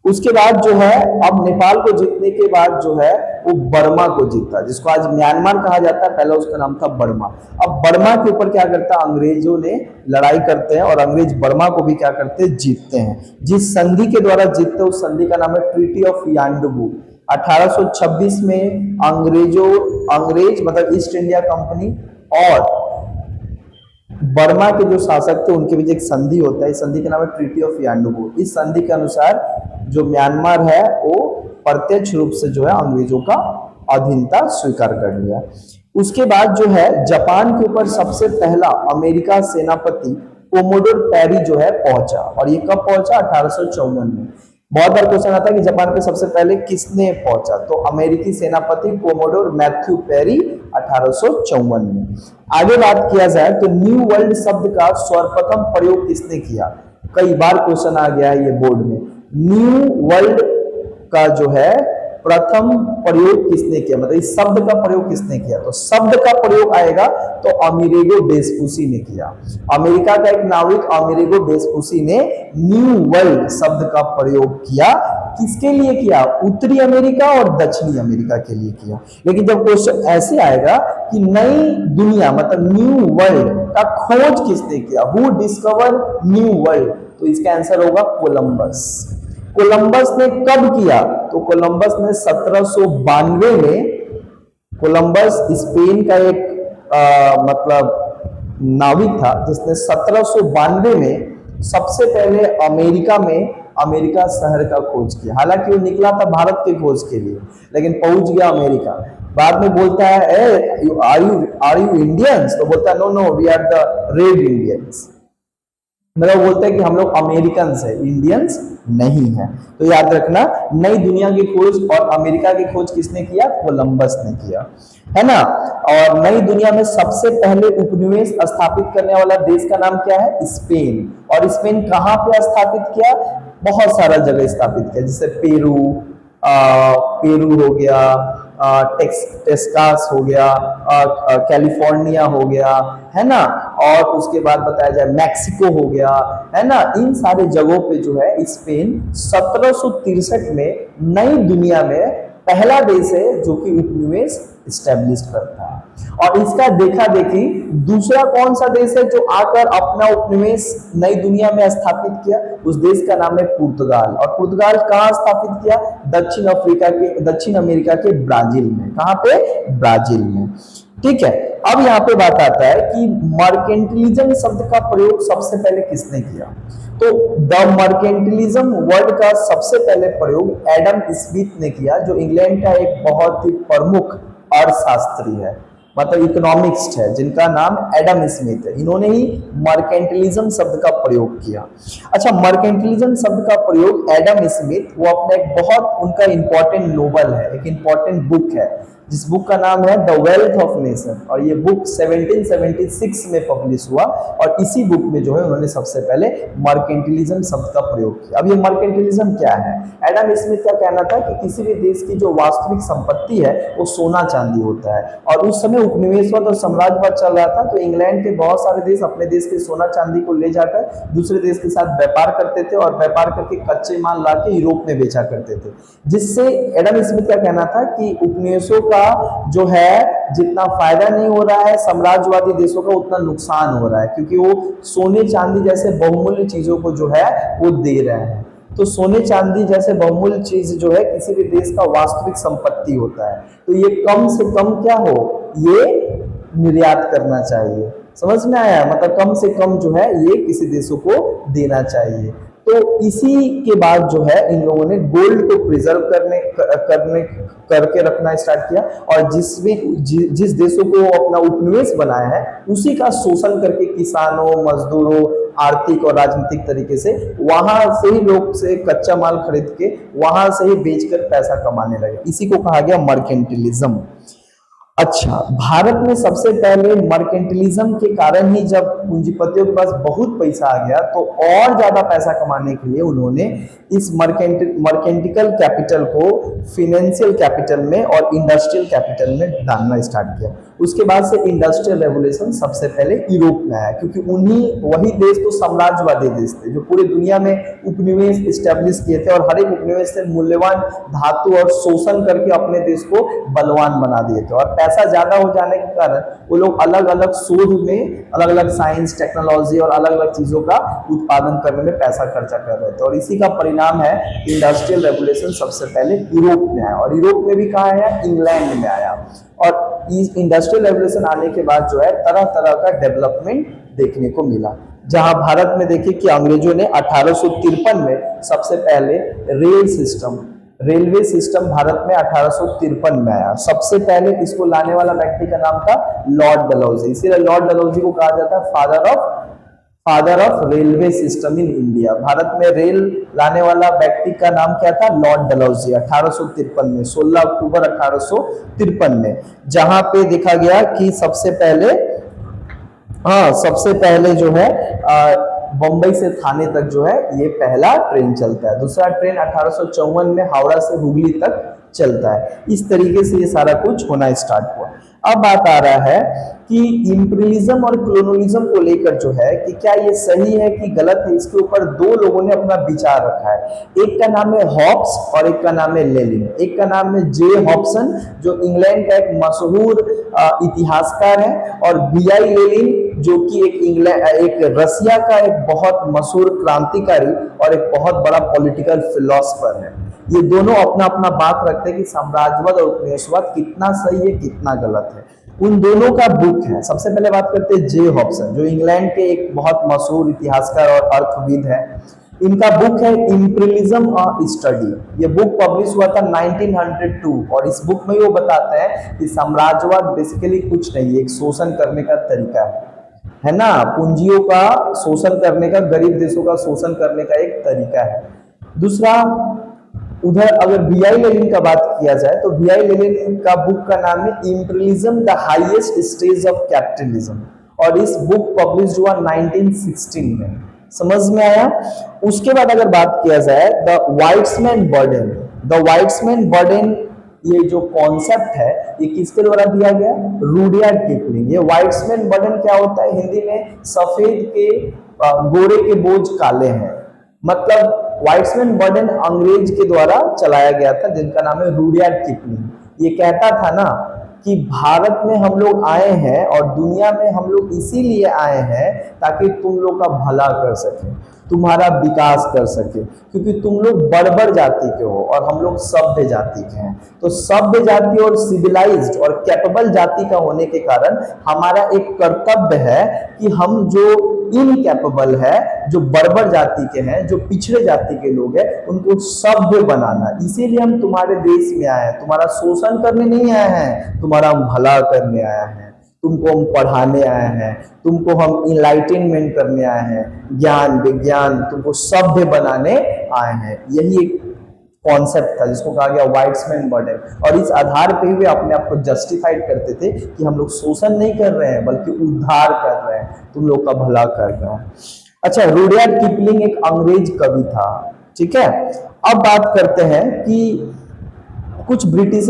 उसके बाद जो है अब नेपाल को जीतने के बाद जो है वो बर्मा को जीता, जिसको आज म्यांमार कहा जाता है, पहला उसका नाम था बर्मा। अब बर्मा के ऊपर क्या करता है? अंग्रेजों ने लड़ाई करते हैं और अंग्रेज बर्मा को भी क्या करते हैं? जीतते हैं। जिस संधि के द्वारा जीतते हैं उस संधि का नाम है ट्रीटी ऑफ यांडबू। 1826 में अंग्रेज मतलब ईस्ट इंडिया कंपनी और बर्मा के जो शासक थे उनके बीच एक संधि होता है, इस संधि का नाम है ट्रीटी ऑफ यांडबू। इस संधि के अनुसार जो म्यांमार है वो प्रत्यक्ष रूप से जो है अंग्रेजों का अधीनता स्वीकार कर लिया। उसके बाद जो है जापान के ऊपर सबसे पहला अमेरिका सेनापति कोमोडोर पेरी जो है पहुंचा, और ये कब पहुंचा? 1854 में। बहुत बार क्वेश्चन आता है कि जापान पे सबसे पहले किसने पहुंचा, तो अमेरिकी सेनापति कोमोडोर मैथ्यू पेरी 1854 में। आगे बात किया जाए तो न्यू वर्ल्ड शब्द का सर्वप्रथम प्रयोग किसने किया? कई बार क्वेश्चन आ गया है ये बोर्ड में। न्यू वर्ल्ड का जो है प्रथम प्रयोग किसने किया, मतलब इस शब्द का प्रयोग किसने किया? तो शब्द का प्रयोग आएगा तो अमेरिगो वेस्पुसी ने किया। अमेरिका का एक नाविक अमेरिगो वेस्पुसी ने न्यू वर्ल्ड शब्द का प्रयोग किया। किसके लिए किया? उत्तरी अमेरिका और दक्षिणी अमेरिका के लिए किया। लेकिन जब क्वेश्चन ऐसे आएगा कि नई दुनिया मतलब न्यू वर्ल्ड का खोज किसने किया, हु डिस्कवर न्यू वर्ल्ड, तो इसका आंसर होगा कोलंबस। कोलंबस ने कब किया? तो कोलंबस ने 1792 में, कोलंबस स्पेन का एक मतलब नाविक था जिसने 1792 में सबसे पहले अमेरिका में अमेरिका शहर का खोज किया। हालांकि वो निकला था भारत के खोज के लिए, लेकिन पहुंच गया अमेरिका। बाद में बोलता है आर यू इंडियंस, तो बोलता है no no we are the red Indians, मतलब बोलते हैं कि हम लोग अमेरिकन है, इंडियंस नहीं है। तो याद रखना, नई दुनिया की खोज और अमेरिका की खोज किसने किया? कोलंबस ने किया, है ना। और नई दुनिया में सबसे पहले उपनिवेश स्थापित करने वाला देश का नाम क्या है? स्पेन। और स्पेन कहाँ पे स्थापित किया? बहुत सारा जगह स्थापित किया, जैसे पेरू हो गया, टेक्सास हो गया, कैलिफोर्निया हो गया, है ना। और उसके बाद बताया जाए मैक्सिको हो गया, है ना। इन सारे जगहों पे जो है स्पेन 1763 में नई दुनिया में पहला देश है जो कि उपनिवेश स्टैब्लिश करता है। और इसका देखा देखी दूसरा कौन सा देश है जो आकर अपना उपनिवेश नई दुनिया में स्थापित किया? उस देश का नाम है पुर्तगाल। और पुर्तगाल कहाँ स्थापित किया? दक्षिण अमेरिका के ब्राजील में। कहाँ पे? ब्राजील में। ठीक है। अब यहाँ पे बात आता है कि मर्केंटिलिज्म शब्द का प्रयोग सबसे पहले किसने किया। तो द मर्केंटिलिज्म वर्ड का सबसे पहले प्रयोग एडम स्मिथ ने किया, जो इंग्लैंड का एक बहुत ही प्रमुख अर्थशास्त्री है, मतलब इकोनॉमिक्स है, जिनका नाम एडम स्मिथ है। इन्होंने ही मर्केंटिलिज्म शब्द का प्रयोग किया। अच्छा, मर्केंटिलिज्म शब्द का प्रयोग एडम स्मिथ, वो अपना एक बहुत उनका इंपॉर्टेंट नोवेल है, एक इंपॉर्टेंट बुक है, जिस बुक का नाम है द वेल्थ ऑफ नेशन, और ये बुक 1776 में पब्लिश हुआ, और इसी बुक में जो है उन्होंने सबसे पहले मर्केंटिलिज्म शब्द का प्रयोग किया। अब ये मर्केंटिलिज्म क्या है? एडम स्मिथ का कहना था कि किसी भी देश की जो वास्तविक संपत्ति है वो सोना चांदी होता है, और उस समय उपनिवेशवाद और साम्राज्यवाद चल रहा था, तो इंग्लैंड के बहुत सारे देश अपने देश के सोना चांदी को ले जाकर दूसरे देश के साथ व्यापार करते थे, और व्यापार करके कच्चे माल लाके यूरोप में बेचा करते थे, जिससे एडम स्मिथ का कहना था कि उपनिवेशों का जो है जितना फायदा नहीं हो रहा है साम्राज्यवादी देशों का, उतना नुकसान हो रहा है, क्योंकि वो सोने चांदी जैसे बहुमूल्य चीजों को जो है वो दे रहे हैं। तो सोने चांदी जैसे बहुमूल्य चीज जो है किसी भी देश का वास्तविक संपत्ति होता है, तो ये कम से कम क्या हो, ये निर्यात करना चाहिए। समझ में आया? मतलब कम से कम जो है ये किसी देशों को देना चाहिए। तो इसी के बाद जो है इन लोगों ने गोल्ड को प्रिजर्व करके रखना स्टार्ट किया, और जिस देशों को अपना उपनिवेश बनाया है उसी का शोषण करके किसानों, मजदूरों, आर्थिक और राजनीतिक तरीके से वहां से ही लोग से कच्चा माल खरीद के वहां से ही बेचकर पैसा कमाने लगे। इसी को कहा गया मर्केंटिलिज्म। अच्छा, भारत में सबसे पहले मर्केंटिलिज्म के कारण ही जब पूंजीपतियों के पास बहुत पैसा आ गया, तो और ज्यादा पैसा कमाने के लिए उन्होंने इस मर्केंटिकल कैपिटल को फिनेंशियल कैपिटल में और इंडस्ट्रियल कैपिटल में डालना स्टार्ट किया। उसके बाद से इंडस्ट्रियल रेवोल्यूशन सबसे पहले यूरोप में आया, क्योंकि वही देश तो साम्राज्यवादी देश थे जो पूरी दुनिया में उपनिवेश स्टैब्लिश किए थे, और हर एक उपनिवेश से मूल्यवान धातु और शोषण करके अपने देश को बलवान बना दिए थे। और पैसा ज्यादा हो जाने के कारण वो लोग अलग अलग शोध में, अलग अलग साइंस, टेक्नोलॉजी और अलग अलग चीजों का उत्पादन करने में पैसा खर्चा कर रहे थे, और इसी का परिणाम है इंडस्ट्रियल रेवोल्यूशन सबसे पहले यूरोप में आया। और यूरोप में भी कहाँ आया? इंग्लैंड में आया। और इस इंडस्ट्रियल रेवोल्यूशन आने के बाद जो है तरह तरह का डेवलपमेंट देखने को मिला, जहां भारत में देखिए कि अंग्रेजों ने 1853 में सबसे पहले रेलवे सिस्टम भारत में 1853 में आया। सबसे पहले इसको लाने वाला व्यक्ति का नाम था लॉर्ड डलहौजी, इसीलिए लॉर्ड डलहौजी को कहा जाता है father of railway system in India. Bharat में रेल लाने वाला व्यक्ति का नाम क्या था? लॉर्ड डलहौजी। 1853 में, 16 अक्टूबर 1853 में, जहां पे देखा गया कि सबसे पहले जो है बंबई से थाने तक जो है ये पहला ट्रेन चलता है। दूसरा ट्रेन 1854 में हावड़ा से हुगली तक चलता है। इस तरीके से ये सारा कुछ होना स्टार्ट हुआ। अब बात आ रहा है कि इंपीरियलिज्म और कॉलोनियलिज्म को लेकर जो है कि क्या ये सही है कि गलत है, इसके ऊपर दो लोगों ने अपना विचार रखा है। एक का नाम है हॉब्स और एक का नाम है लेनिन। एक का नाम है जे हॉब्सन, जो इंग्लैंड का एक मशहूर इतिहासकार है, और बीआई लेनिन, जो कि एक रसिया का एक बहुत मशहूर क्रांतिकारी और एक बहुत बड़ा पॉलिटिकल फिलोसफर है। ये दोनों अपना अपना बात रखते हैं कि साम्राज्यवाद और उपनिवेशवाद कितना सही है, कितना गलत है। उन दोनों का बुक है। सबसे पहले बात करते हैं जे हॉब्सन, जो इंग्लैंड के एक बहुत मशहूर इतिहासकार और अर्थविद है। इनका बुक है इंपीरियलिज्म स्टडी। ये बुक पब्लिश हुआ था 1902, और इस बुक में वो बताते हैं कि साम्राज्यवाद बेसिकली कुछ नहीं है, एक शोषण करने का तरीका है ना, पूंजियों का शोषण करने का, गरीब देशों का शोषण करने का एक तरीका है। दूसरा, उधर अगर बीआई लेनिन का बात किया जाए तो बीआई लेनिन का बुक का नाम है imperialism the highest stage of capitalism, और इस बुक पब्लिश हुआ 1916 में। समझ में आया? उसके बाद अगर बात किया जाए द व्हाइट्समैन बर्डन, ये जो कॉन्सेप्ट है ये किसके द्वारा दिया गया? Rudyard Kipling. ये व्हाइट्समैन बर्डन क्या होता है? हिंदी में सफेद के गोरे के बोझ काले हैं, मतलब व्हाइट्समैन बर्डन अंग्रेज के द्वारा चलाया गया था, जिनका नाम है रूडयार्ड किपलिंग। ये कहता था ना कि भारत में हम लोग आए हैं और दुनिया में हम लोग इसीलिए आए हैं ताकि तुम लोग का भला कर सकें। तुम्हारा विकास कर सके, क्योंकि तुम लोग बर्बर जाति के हो और हम लोग सभ्य जाति के हैं। तो सभ्य जाति और सिविलाइज्ड और कैपेबल जाति का होने के कारण हमारा एक कर्तव्य है कि हम जो इनकैपेबल है, जो बर्बर जाति के हैं, जो पिछड़े जाति के लोग हैं, उनको सभ्य बनाना। इसीलिए हम तुम्हारे देश में आए हैं, तुम्हारा शोषण करने नहीं आए हैं, तुम्हारा हम भला करने आए हैं, तुमको हम पढ़ाने आए हैं, तुमको हम इनलाइटनमेंट करने आए हैं, ज्ञान विज्ञान तुमको सभ्य बनाने आए हैं। यही एक कॉन्सेप्ट था जिसको कहा गया वाइट्समैन मॉडल, और इस आधार पे वे अपने आप को जस्टिफाइड करते थे कि हम लोग शोषण नहीं कर रहे हैं बल्कि उद्धार कर रहे हैं, तुम लोग का भला कर रहे हैं। अच्छा, रुडयार्ड किपलिंग एक अंग्रेज कवि था, ठीक है। अब बात करते हैं कि कुछ ब्रिटिश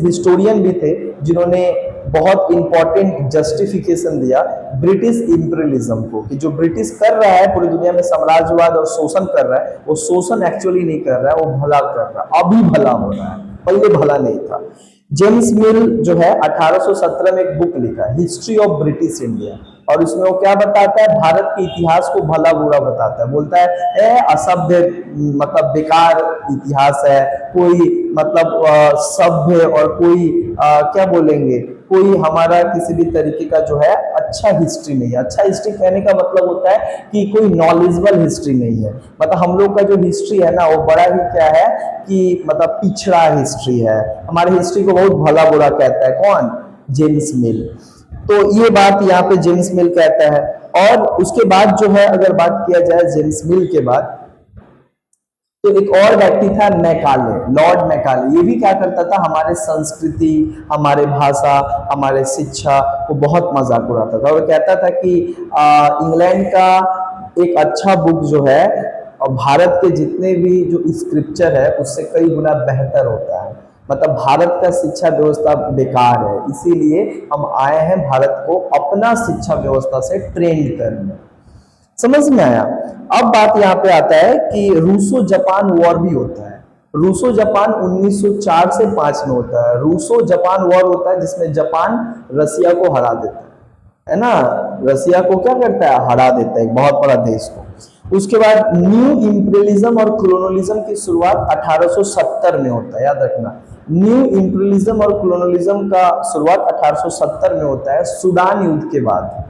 हिस्टोरियन भी थे जिन्होंने बहुत इंपॉर्टेंट जस्टिफिकेशन दिया ब्रिटिश इंपीरियलिज्म को, कि जो ब्रिटिश कर रहा है पूरी दुनिया में साम्राज्यवाद और शोषण कर रहा है, वो शोषण एक्चुअली नहीं कर रहा है, वो भला कर रहा है, अभी भला हो रहा है, पहले भला नहीं था। जेम्स मिल जो है 1817 में एक बुक लिखा, हिस्ट्री ऑफ ब्रिटिश इंडिया, और इसमें वो क्या बताता है, भारत के इतिहास को भला बुरा बताता है। बोलता है असभ्य मतलब बेकार इतिहास है, कोई मतलब सभ्य और कोई क्या बोलेंगे, कोई हमारा किसी भी तरीके का जो है अच्छा हिस्ट्री नहीं है। अच्छा हिस्ट्री कहने का मतलब होता है कि कोई नॉलेजेबल हिस्ट्री नहीं है, मतलब हम लोग का जो हिस्ट्री है ना वो बड़ा ही क्या है कि मतलब पिछड़ा हिस्ट्री है। हमारे हिस्ट्री को बहुत भला बुरा कहता है कौन, जेम्स मिल। तो ये बात यहाँ पे जेम्स मिल कहता है। और उसके बाद जो है अगर बात किया जाए जेम्स मिल के बाद, तो एक और व्यक्ति था मैकाले, लॉर्ड मैकाले। ये भी क्या करता था, हमारे संस्कृति, हमारे भाषा, हमारे शिक्षा को बहुत मजाक उड़ाता था और कहता था कि इंग्लैंड का एक अच्छा बुक जो है और भारत के जितने भी जो स्क्रिप्चर है उससे कई गुना बेहतर होता है। मतलब भारत का शिक्षा व्यवस्था बेकार है, इसीलिए हम आए हैं भारत को अपना शिक्षा व्यवस्था से ट्रेंड करने। समझ में आया। अब बात यहाँ पे आता है कि रूसो जापान वॉर भी होता है। रूसो जापान 1904 से 5 में होता है। रूसो जापान वॉर होता है जिसमें जापान रसिया को हरा देता है ना, रसिया को क्या करता है, हरा देता है, एक बहुत बड़ा देश को। उसके बाद न्यू इंपीरियलिज्म और कोलोनियलिज्म की शुरुआत 1870 में होता है, याद रखना। न्यू इंपीरियलिज्म और कोलोनियलिज्म का शुरुआत 1870 में होता है, सूडान युद्ध के बाद,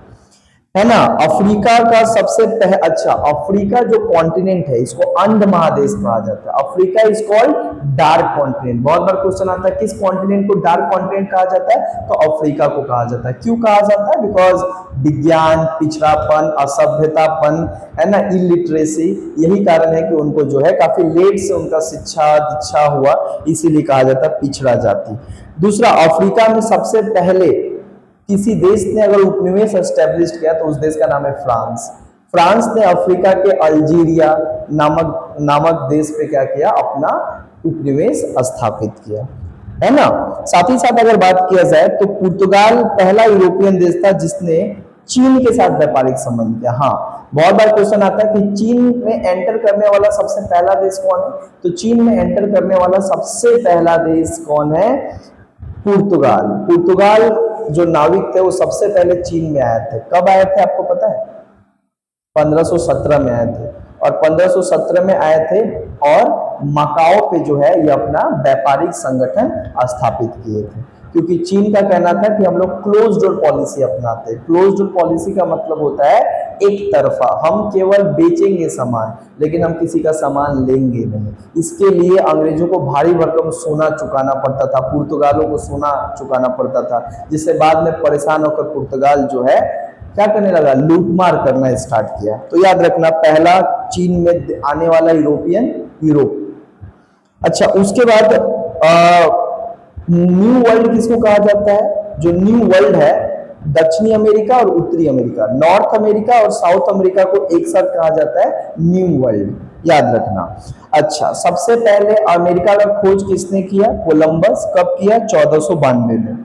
है ना। अफ्रीका का सबसे अच्छा, अफ्रीका जो कॉन्टिनेंट है इसको अंध महादेश कहा जाता है। Africa is called dark continent. बहुत बार क्वेश्चन आता है किस कॉन्टिनेंट को डार्क कॉन्टिनेंट कहा जाता है, तो अफ्रीका को कहा जाता है। क्यों कहा जाता है, बिकॉज विज्ञान, पिछड़ापन, असभ्यतापन, है ना, इलिटरेसी, यही कारण है कि उनको जो है काफी लेट से उनका शिक्षा दीक्षा हुआ, इसीलिए कहा जाता है पिछड़ा जाति। दूसरा, अफ्रीका में सबसे पहले किसी देश ने अगर उपनिवेश एस्टेब्लिश किया तो उस देश का नाम है फ्रांस। फ्रांस ने अफ्रीका के अल्जीरिया नामक देश पे क्या किया, अपना उपनिवेश स्थापित किया, है ना। साथ ही साथ अगर बात किया जाए तो पुर्तगाल पहला यूरोपियन देश था जिसने चीन के साथ व्यापारिक संबंध किया। हाँ, बहुत बार क्वेश्चन आता है कि चीन में एंटर करने वाला सबसे पहला देश कौन है, तो चीन में एंटर करने वाला सबसे पहला देश कौन है, पुर्तगाल। पुर्तगाल जो नाविक थे वो सबसे पहले चीन में आए थे। कब आए थे आपको पता है, 1517 में आए थे, और 1517 में आए थे और मकाओ पे जो है ये अपना व्यापारिक संगठन स्थापित किए थे, क्योंकि चीन का कहना था कि हम लोग क्लोज डोर पॉलिसी अपनाते हैं। क्लोज डोर पॉलिसी का मतलब होता है एक तरफा, हम केवल बेचेंगे सामान लेकिन हम किसी का सामान लेंगे नहीं। इसके लिए अंग्रेजों को भारी भरकम सोना चुकाना पड़ता था, पुर्तगालों को सोना चुकाना पड़ता था, जिससे बाद में परेशान होकर पुर्तगाल जो है क्या करने लगा, लूटमार करना स्टार्ट किया। तो याद रखना, पहला चीन में आने वाला यूरोपियन यूरोप। अच्छा, उसके बाद न्यू वर्ल्ड किसको कहा जाता है, जो न्यू वर्ल्ड है दक्षिणी अमेरिका और उत्तरी अमेरिका, नॉर्थ अमेरिका और साउथ अमेरिका को एक साथ कहा जाता है न्यू वर्ल्ड, याद रखना। अच्छा, सबसे पहले अमेरिका का खोज किसने किया, कोलंबस। कब किया, 1492 में।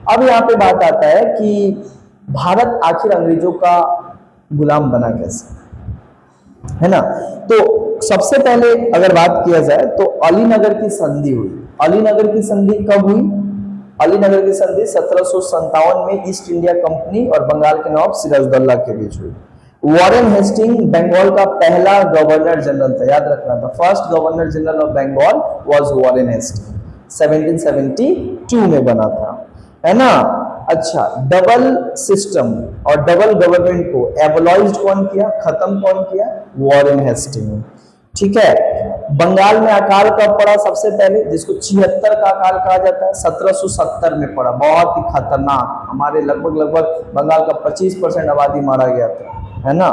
अब यहाँ पे बात आता है कि भारत आखिर अंग्रेजों का गुलाम बना कैसे, है ना। तो सबसे पहले अगर बात किया जाए तो अलीनगर की संधि हुई। अलीनगर की संधि कब हुई, अलीनगर की संधि 1757 में ईस्ट इंडिया कंपनी और बंगाल के नवाब सिराजुद्दौला के बीच हुई। वॉरेन हेस्टिंग बंगाल का पहला गवर्नर जनरल था, याद रखना था। First governor general of Bengal was Warren Hasting, 1772 में बना था, है ना। अच्छा, डबल सिस्टम और डबल गवर्नमेंट को एबोलाइज्ड कौन किया, खत्म कौन किया, वॉरेन हेस्टिंग। ठीक है। बंगाल में अकाल कब पड़ा सबसे पहले, जिसको 76 का अकाल कहा जाता है, 1770 में पड़ा। बहुत ही खतरनाक, हमारे लगभग लगभग बंगाल का 25% आबादी मारा गया था, है ना।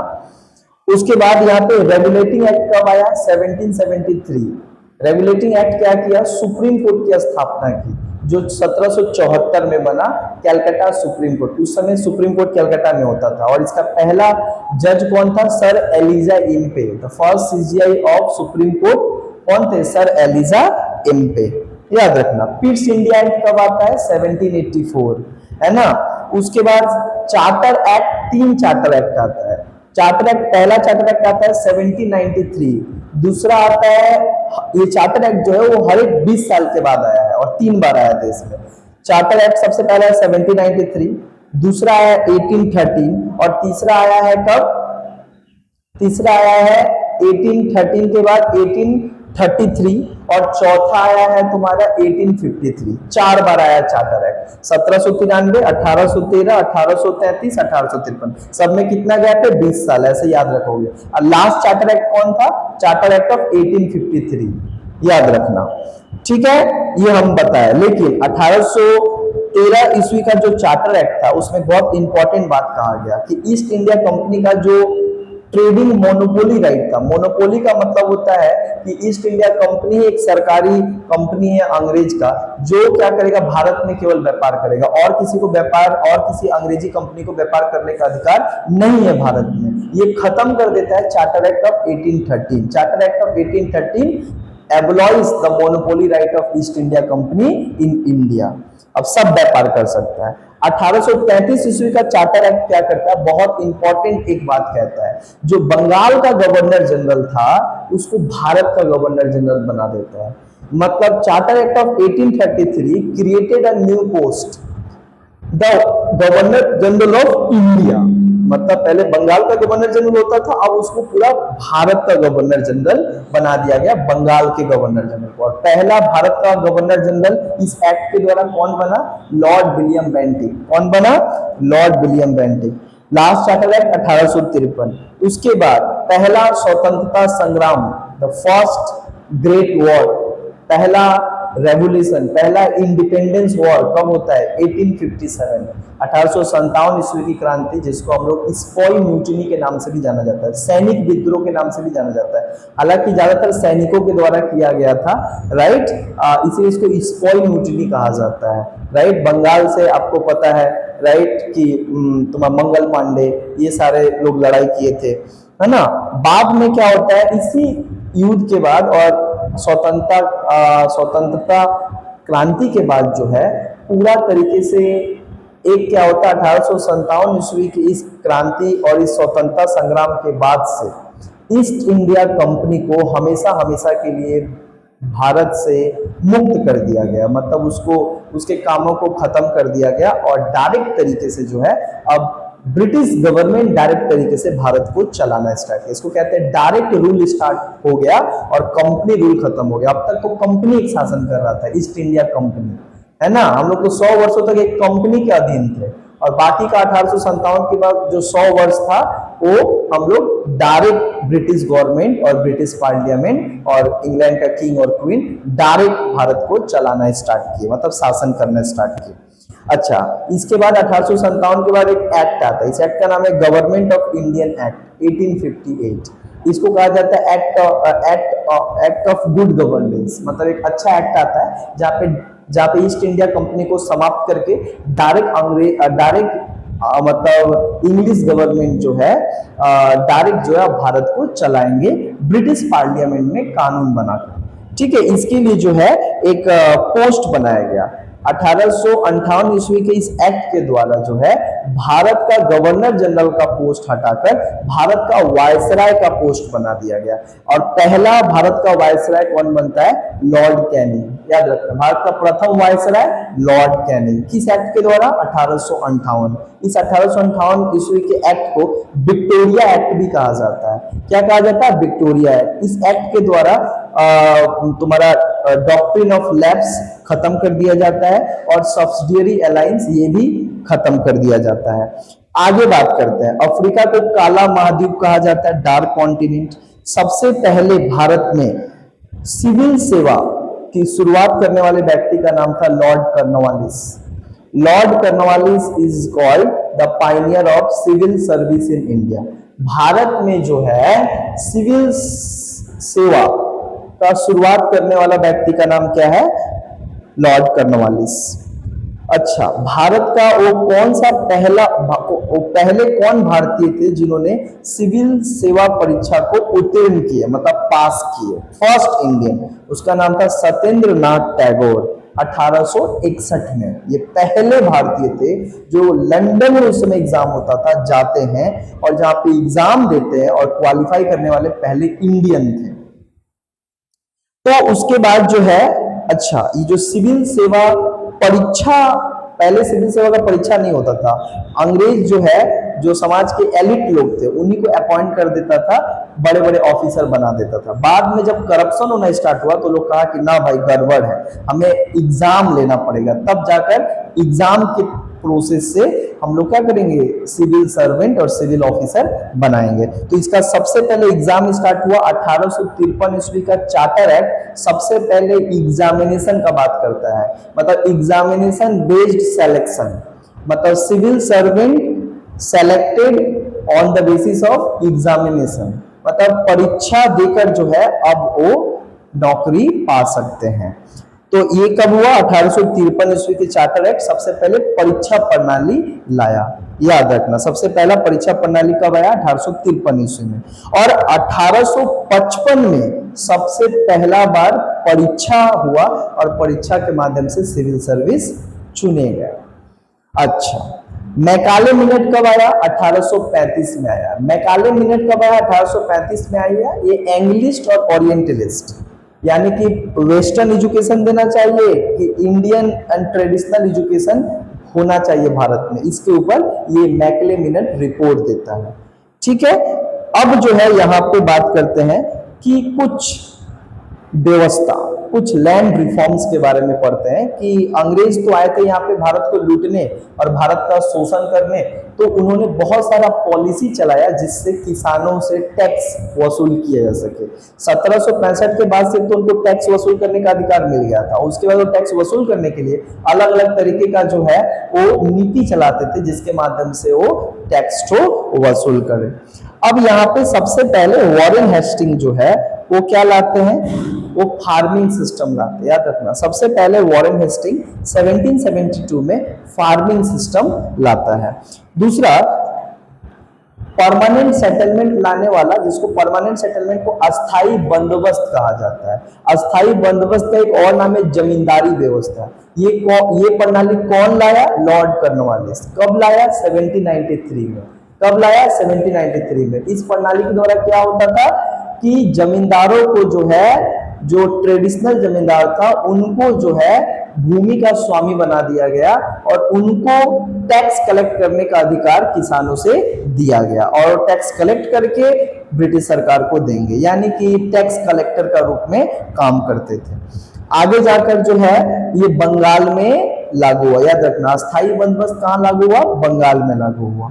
उसके बाद यहाँ पे रेगुलेटिंग एक्ट कब आया, 1773। रेगुलेटिंग एक्ट क्या किया, सुप्रीम कोर्ट की स्थापना की, जो 1774 में बना, कैलकाटा सुप्रीम कोर्ट। उस समय सुप्रीम कोर्ट कैलकाटा में होता था, और इसका पहला जज कौन था, sir Elijah Impey. The first CJI of supreme court कौन थे, सर एलिजा इम्पे, याद रखना। पिट्स इंडिया एक्ट कब आता है, 1784, है ना। उसके बाद चार्टर एक्ट, 3 चार्टर एक्ट आता है। चार्टर एक्ट, पहला चार्टर एक्ट आता है 1793, दूसरा आता है, ये चार्टर एक्ट जो है वो हर एक 20 साल के बाद आया है और 3 बार आया देश में। चार्टर एक्ट सबसे पहला है 1793, दूसरा है 1813, और तीसरा आया है कब, तीसरा आया है 1813 के बाद 1833, और चौथा आया है तुम्हारा 1853। 4 बार आया चार्टर एक्ट, 1793, 1813, 1833, 1853। सब में कितना गैप है, 20 साल, ऐसे याद रखोगे। और लास्ट चार्टर एक्ट कौन था, चार्टर एक्ट ऑफ 1853, याद रखना। ठीक है, ये हम बताए। लेकिन 1813 ईस्वी का जो चार्टर एक्ट था, उसमें बहुत इंपॉर्टेंट बात कहा गया कि ईस्ट इंडिया कंपनी का जो ट्रेडिंग मोनोपोली राइट था। मोनोपोली का मतलब होता है कि ईस्ट इंडिया कंपनी एक सरकारी कंपनी है अंग्रेज का, जो क्या करेगा, भारत में केवल व्यापार करेगा, और किसी को व्यापार, और किसी अंग्रेजी कंपनी को व्यापार करने का अधिकार नहीं है भारत में। ये खत्म कर देता है charter act of 1813। Charter act of 1813 abolish the monopoly right of East India company in India. अब सब व्यापार कर सकता है। 1833 ईस्वी का चार्टर एक्ट क्या करता है, बहुत इंपॉर्टेंट एक बात कहता है, जो बंगाल का गवर्नर जनरल था उसको भारत का गवर्नर जनरल बना देता है। मतलब charter act of 1833 created a new post, the governor general of India. मतलब पहले बंगाल का गवर्नर जनरल होता था, अब उसको पूरा भारत का गवर्नर जनरल बना दिया गया, बंगाल के गवर्नर जनरल को। और पहला भारत का गवर्नर जनरल इस एक्ट के द्वारा कौन बना, लॉर्ड विलियम बेंटिक। कौन बना, Lord William Bentinck. Last charter act 1853। उसके बाद पहला स्वतंत्रता संग्राम, द फर्स्ट ग्रेट वॉर, पहला रेवोल्यूशन, पहला इंडिपेंडेंस वॉर कब होता है, 1857, 1857 ईस्वी की क्रांति, जिसको हम लोग स्पॉय म्यूटिनी के नाम से भी जाना जाता है, सैनिक विद्रोह के नाम से भी जाना जाता है। हालांकि ज्यादातर सैनिकों के द्वारा किया गया था, राइट, इसलिए इसको स्पॉय म्यूटिनी कहा जाता है, राइट। बंगाल से आपको पता है, राइट, कि तुम्हारा मंगल पांडे, ये सारे लोग लड़ाई किए थे, है ना। बाद में क्या होता है, इसी युद्ध के बाद और स्वतंत्रता क्रांति के बाद जो है पूरा तरीके से एक क्या होता है, 1857 ईस्वी की इस क्रांति और इस स्वतंत्रता संग्राम के बाद से ईस्ट इंडिया कंपनी को हमेशा हमेशा के लिए भारत से मुक्त कर दिया गया। मतलब उसको, उसके कामों को खत्म कर दिया गया, और डायरेक्ट तरीके से जो है अब ब्रिटिश गवर्नमेंट डायरेक्ट तरीके से भारत को चलाना स्टार्ट किया। इसको कहते हैं डायरेक्ट रूल स्टार्ट हो गया और कंपनी रूल खत्म हो गया। अब तक तो कंपनी एक शासन कर रहा था, ईस्ट इंडिया कंपनी, है ना। हम लोग तो 100 वर्षों तक एक कंपनी के अधीन थे, और बाकी का 1857 के बाद जो 100 वर्ष था वो हम लोग डायरेक्ट ब्रिटिश गवर्नमेंट और ब्रिटिश पार्लियामेंट और इंग्लैंड का किंग और क्वीन डायरेक्ट भारत को चलाना स्टार्ट किए, मतलब शासन करना स्टार्ट किए। अच्छा, इसके बाद 1857 के बाद एक एक्ट आता है, इस एक्ट का नाम है गवर्नमेंट ऑफ इंडियन एक्ट 1858। इसको कहा जाता है एक्ट ऑफ गुड गवर्नेंस। मतलब एक अच्छा एक्ट आता है जहाँ पे ईस्ट इंडिया कंपनी को समाप्त करके डायरेक्ट मतलब इंग्लिश गवर्नमेंट जो है डायरेक्ट जो है भारत को चलाएंगे ब्रिटिश पार्लियामेंट में कानून बनाकर। ठीक है, इसके लिए जो है एक पोस्ट बनाया गया, 1858 ईस्वी के इस एक्ट के द्वारा जो है भारत का गवर्नर जनरल का पोस्ट हटाकर भारत का वायसराय का पोस्ट बना दिया गया। और पहला भारत का वायसराय कौन बनता है? Lord Canning. याद रखना, भारत का प्रथम वायसराय लॉर्ड कैनिंग। किस एक्ट के द्वारा? 1858। इस 1858 ईस्वी के एक्ट को विक्टोरिया एक्ट भी कहा जाता है। क्या कहा जाता है? Victoria act. इस एक्ट के द्वारा तुम्हारा डॉक्ट्रिन ऑफ लैप्स खत्म कर दिया जाता है और सब्सिडियरी अलायंस ये भी खत्म कर दिया जाता है। आगे बात करते हैं, अफ्रीका को काला महाद्वीप कहा जाता है, डार्क कॉन्टिनेंट। सबसे पहले भारत में सिविल सेवा की शुरुआत करने वाले व्यक्ति का नाम था Lord Cornwallis. Lord Cornwallis is called the pioneer of civil service in India. Bharat में जो है सिविल सेवा का शुरुआत करने वाला व्यक्ति का नाम क्या है? Lord Cornwallis. अच्छा, भारत का वो कौन सा पहले कौन भारतीय थे जिन्होंने सिविल सेवा परीक्षा को उत्तीर्ण किए, मतलब पास किए? फर्स्ट इंडियन, उसका नाम था सत्येंद्र नाथ टैगोर। 1861 में ये पहले भारतीय थे जो लंदन में उस समय एग्जाम होता था जाते हैं और जहां पे एग्जाम देते हैं और क्वालिफाई करने वाले पहले इंडियन थे। तो उसके बाद जो है, अच्छा, ये जो सिविल सेवा परीक्षा, पहले सिविल सेवा का परीक्षा नहीं होता था। अंग्रेज जो है, जो समाज के एलिट लोग थे, उन्हीं को अपॉइंट कर देता था, बड़े बड़े ऑफिसर बना देता था। बाद में जब करप्शन होना स्टार्ट हुआ तो लोग कहा कि ना भाई गड़बड़ है, हमें एग्जाम लेना पड़ेगा, तब जाकर एग्जाम के प्रोसेस से हम लोग क्या करेंगे? सिविल सर्वेंट और सिविल ऑफिसर बनाएंगे। तो इसका सबसे पहले एग्जाम स्टार्ट हुआ 1853 ईस्वी का चार्टर एक्ट सबसे पहले एग्जामिनेशन का बात करता है, मतलब एग्जामिनेशन बेस्ड सिलेक्शन, मतलब civil servant selected on the basis of examination, मतलब परीक्षा देकर जो है अब वो नौकरी पा सकते हैं। तो ये कब हुआ? 1853 ईस्वी के चार्टर एक्ट सबसे पहले परीक्षा प्रणाली लाया। याद रखना, सबसे पहला परीक्षा प्रणाली कब आया? 1853 ईस्वी में। और 1855 में सबसे पहला बार परीक्षा हुआ और परीक्षा के माध्यम से सिविल सर्विस चुने गए। अच्छा, मैकाले मिनट कब आया? 1835 में आया। मैकाले मिनट कब आया? 1835 में आया। ये एंग्लिस्ट और ओरिएंटलिस्ट, यानी कि वेस्टर्न एजुकेशन देना चाहिए कि इंडियन एंड ट्रेडिशनल एजुकेशन होना चाहिए भारत में, इसके ऊपर ये मैकले मिनट रिपोर्ट देता है। ठीक है, अब जो है यहाँ पे बात करते हैं कि कुछ व्यवस्था, कुछ लैंड रिफॉर्म्स के बारे में पढ़ते हैं कि अंग्रेज तो आए थे यहाँ पे भारत को लूटने और भारत का शोषण करने, तो उन्होंने बहुत सारा पॉलिसी चलाया जिससे किसानों से टैक्स वसूल किया जा सके। 1765 के बाद से तो उनको टैक्स वसूल करने का अधिकार मिल गया था। उसके बाद वो टैक्स वसूल करने के लिए अलग अलग तरीके का जो है वो नीति चलाते थे जिसके माध्यम से वो टैक्स को वसूल करें। अब यहाँ पे सबसे पहले वॉरेन हेस्टिंग जो है वो क्या लाते हैं? वो फार्मिंग सिस्टम लाते हैं। याद रखना, सबसे पहले वॉरेन हेस्टिंग 1772 में फार्मिंग सिस्टम लाता है। दूसरा, परमानेंट सेटलमेंट लाने वाला, जिसको परमानेंट सेटलमेंट को अस्थाई बंदोबस्त कहा जाता है। अस्थाई बंदोबस्त का एक और नाम है जमींदारी व्यवस्था। ये प्रणाली कौन लाया? Lord Cornwallis. कब लाया? 1793 में। कब लाया? 1793 में। इस प्रणाली के द्वारा क्या होता था कि जमींदारों को जो है, जो ट्रेडिशनल जमींदार था, उनको जो है भूमि का स्वामी बना दिया गया और उनको टैक्स कलेक्ट करने का अधिकार किसानों से दिया गया और टैक्स कलेक्ट करके ब्रिटिश सरकार को देंगे, यानी कि टैक्स कलेक्टर का रूप में काम करते थे। आगे जाकर जो है ये बंगाल में लागू हुआ। याद रखना, अस्थाई बंदोबस्त कहाँ लागू हुआ? बंगाल में लागू हुआ।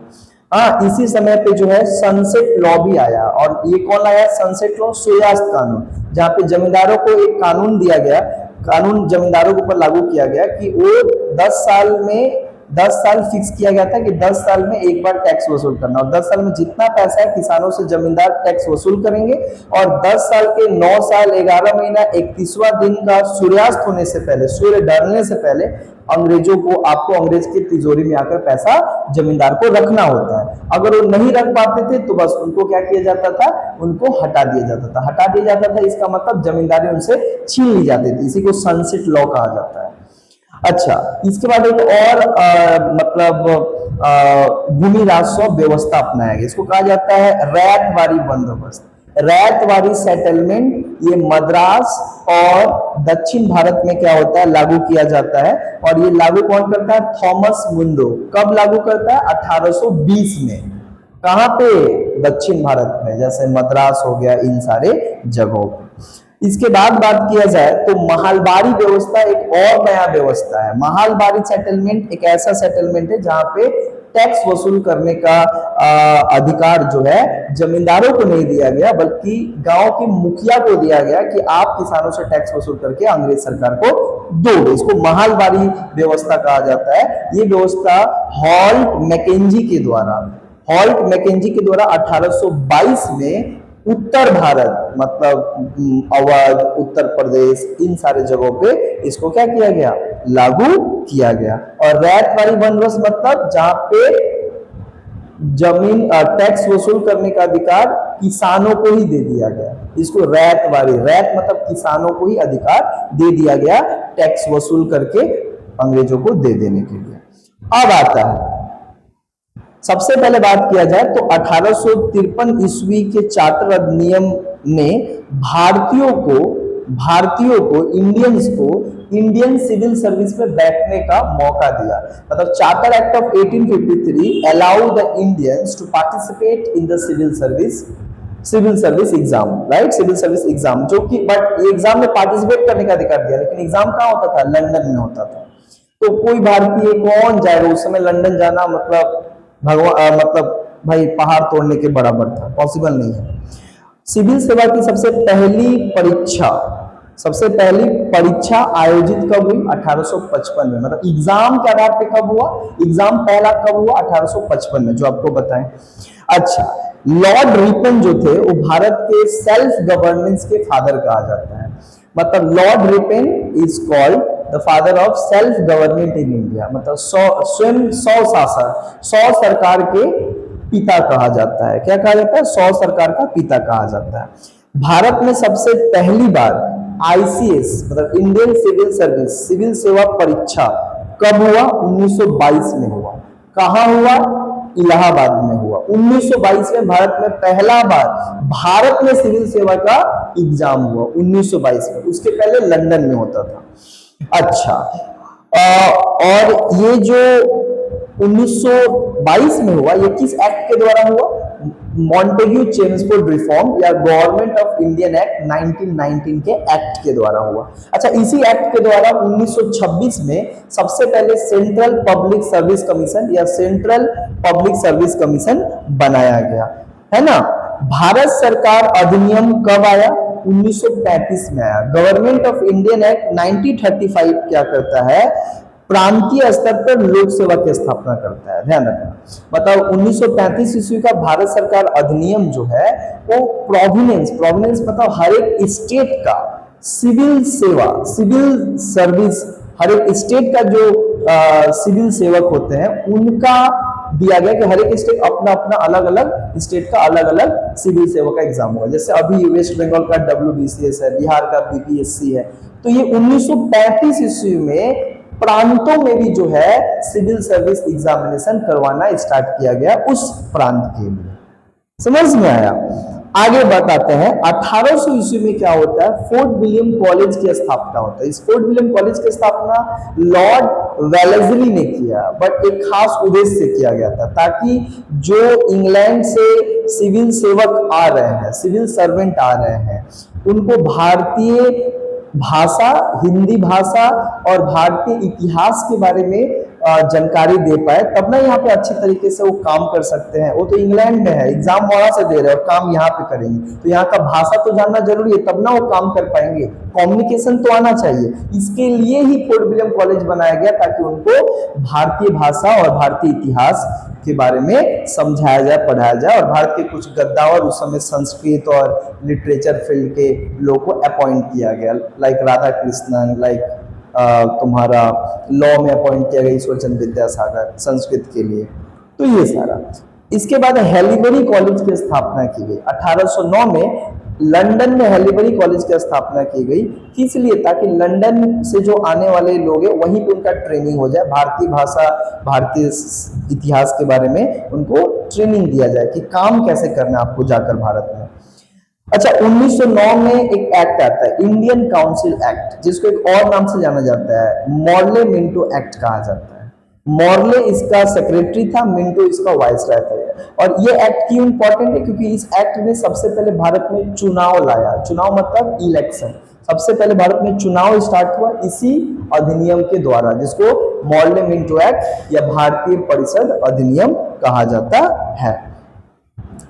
हाँ, इसी समय पे जो है सनसेट लॉ भी आया। और ये कौन आया? सनसेट लॉ, सूर्यास्त कानून, जहाँ पे जमींदारों को एक कानून दिया गया, कानून जमींदारों के ऊपर लागू किया गया कि वो 10 साल फिक्स किया गया था कि 10 साल में एक बार टैक्स वसूल करना, और 10 साल में जितना पैसा है किसानों से जमींदार टैक्स वसूल करेंगे। और 10 साल के 9 साल 11 महीना 31वां दिन का सूर्यास्त होने से पहले, सूर्य ढलने से पहले अंग्रेजों को, आपको अंग्रेज की तिजोरी में आकर पैसा जमींदार को रखना होता है। अगर वो नहीं रख पाते थे तो बस उनको क्या किया जाता था? उनको हटा दिया जाता था। हटा दिया जाता था इसका मतलब जमींदारी उनसे छीन ली जाती थी। इसी को सनसेट लॉ कहा जाता है। अच्छा, इसके बाद एक और भूमि राजस्व व्यवस्था अपनाया गया, इसको कहा जाता है रैयतवारी बंदोबस्त। रैयतवारी सेटलमेंट ये मद्रास और दक्षिण भारत में क्या होता है, लागू किया जाता है। और ये लागू कौन करता है, थॉमस मुंडो। कब लागू करता है, 1820 में। कहां पे, दक्षिण भारत में, जैसे मद्रास हो गया, इन सारे जगहों पे। इसके बाद बात किया जाए तो महालबारी व्यवस्था एक और नया व्यवस्था है। महालबारी सेटलमेंट एक ऐसा सेटलमेंट है जहां पे टैक्स वसूल करने का अधिकार जो है जमींदारों को नहीं दिया गया, बल्कि गांव के मुखिया को दिया गया कि आप किसानों से टैक्स वसूल करके अंग्रेज सरकार को दोगे। इसको महालबारी व्यवस्था कहा जाता है। ये व्यवस्था हॉल्ट मैकेंजी के द्वारा 1822 में उत्तर भारत, मतलब अवध, उत्तर प्रदेश, इन सारे जगहों पे इसको क्या किया गया, लागू किया गया। और रैयतवारी बंदोबस्त मतलब जहां पे जमीन टैक्स वसूल करने का अधिकार किसानों को ही दे दिया गया, इसको रैयतवारी, रैयत मतलब किसानों को ही अधिकार दे दिया गया टैक्स वसूल करके अंग्रेजों को दे देने के लिए। अब आता है, सबसे पहले बात किया जाए तो 1853 ईस्वी के चार्टर अधिनियम ने भारतीयों को इंडियंस को इंडियन सिविल सर्विस में बैठने का मौका दिया। मतलब charter act of 1853 allow the Indians to participate in the civil service exam, right, civil service exam, जो कि बट एग्जाम में पार्टिसिपेट करने का अधिकार दिया, लेकिन एग्जाम कहाँ होता था, लंदन में होता था। तो कोई भारतीय कौन जाएगा, उस समय लंदन जाना मतलब मतलब भाई पहाड़ तोड़ने के बराबर था, पॉसिबल नहीं है। सिविल सेवा की सबसे पहली परीक्षा आयोजित कब हुई, 1855 में। मतलब एग्जाम के आधार पे कब हुआ, एग्जाम पहला कब हुआ, 1855 में, जो आपको बताएं। अच्छा, लॉर्ड रिपन जो थे वो भारत के सेल्फ गवर्नेंस के फादर कहा जाता है। मतलब Lord Ripon is called the father of self government in India, मतलब स्वयं सौ सरकार के पिता कहा जाता है। क्या कहा जाता है, 100 सरकार का पिता कहा जाता है। भारत में सबसे पहली बार आईसीएस मतलब इंडियन सिविल सर्विस सिविल सेवा परीक्षा कब हुआ, 1922 में हुआ। कहां हुआ, इलाहाबाद में हुआ। 1922 में भारत में पहला बार भारत में सिविल सेवा का एग्जाम हुआ, 1922 में। उसके पहले लंदन में होता था। अच्छा, और ये जो 1922 में हुआ, ये किस एक्ट के द्वारा हुआ, मॉन्टेग्यू चेम्सफोर्ड रिफॉर्म या गवर्नमेंट ऑफ इंडियन एक्ट 1919 के एक्ट के द्वारा हुआ। अच्छा, इसी एक्ट के द्वारा 1926 में सबसे पहले सेंट्रल पब्लिक सर्विस कमीशन या सेंट्रल पब्लिक सर्विस कमीशन बनाया गया, है ना। भारत सरकार अधिनियम कब आया, 1935 में आया। गवर्नमेंट ऑफ इंडियन एक्ट 1935 क्या करता है, प्रांतीय स्तर पर लोक सेवा की स्थापना करता है, ध्यान रखना। मतलब 1935 ईस्वी का भारत सरकार अधिनियम जो है वो प्रोविनेंस मतलब हर एक स्टेट का सिविल सर्विस, हर एक स्टेट का जो सिविल सेवक होते हैं उनका दिया गया कि हर एक स्टेट अपना अलग अलग स्टेट का अलग अलग सिविल सेवा का एग्जाम होगा। जैसे अभी वेस्ट बंगाल का WBCS है, बिहार का BPSC है। तो ये 1935 ईस्वी में प्रांतों में भी जो है सिविल सर्विस एग्जामिनेशन करवाना स्टार्ट किया गया उस प्रांत के लिए। समझ में आया। आगे बताते हैं, 1800 ईस्वी में क्या होता है, फोर्ट विलियम कॉलेज की स्थापना होता है। इस फोर्ट विलियम कॉलेज की स्थापना लॉर्ड वेलेस्ली ने किया, बट एक खास उद्देश्य से किया गया था, ताकि जो इंग्लैंड से सिविल सेवक आ रहे हैं, सिविल सर्वेंट आ रहे हैं, उनको भारतीय भाषा, हिंदी भाषा और भारतीय इतिहास के बारे में जानकारी दे पाए, तब ना यहाँ पे अच्छी तरीके से वो काम कर सकते हैं। वो तो इंग्लैंड में है, एग्जाम वहां से दे रहे हैं और काम यहाँ पे करेंगे, तो यहाँ का भाषा तो जानना जरूरी है, तब ना वो काम कर पाएंगे। कम्युनिकेशन तो आना चाहिए, इसके लिए ही फोर्ट विलियम कॉलेज बनाया गया, ताकि उनको भारतीय भाषा और भारतीय इतिहास के बारे में समझाया जाए, पढ़ाया जाए। और भारत के कुछ गद्दावर उस समय संस्कृत और लिटरेचर फील्ड के लोगों को अपॉइंट किया गया, लाइक राधा कृष्णन, लाइक तुम्हारा लॉ में अपॉइंट किया गया ईश्वर चंद्र विद्यासागर संस्कृत के लिए। तो ये सारा। इसके बाद हैलीबरी कॉलेज की स्थापना की गई 1809 में। लंदन में हैलीबरी कॉलेज की स्थापना की गई, किस लिए? ताकि लंदन से जो आने वाले लोग हैं वहीं पे उनका ट्रेनिंग हो जाए, भारतीय भाषा, भारतीय इतिहास के बारे में उनको ट्रेनिंग दिया जाए कि काम कैसे करना है आपको जाकर भारत में। अच्छा, 1909 में एक एक्ट आता है, इंडियन काउंसिल एक्ट, जिसको एक और नाम से जाना जाता है, मॉर्ले मिंटो एक्ट कहा जाता है। मॉर्ले इसका सेक्रेटरी था, मिंटो इसका वाइसराय था। और ये एक्ट क्यों इंपॉर्टेंट है? क्योंकि इस एक्ट ने सबसे पहले भारत में चुनाव लाया। चुनाव मतलब इलेक्शन। सबसे पहले भारत में चुनाव स्टार्ट हुआ इसी अधिनियम के द्वारा, जिसको मॉर्ले मिंटो एक्ट या भारतीय परिषद अधिनियम कहा जाता है।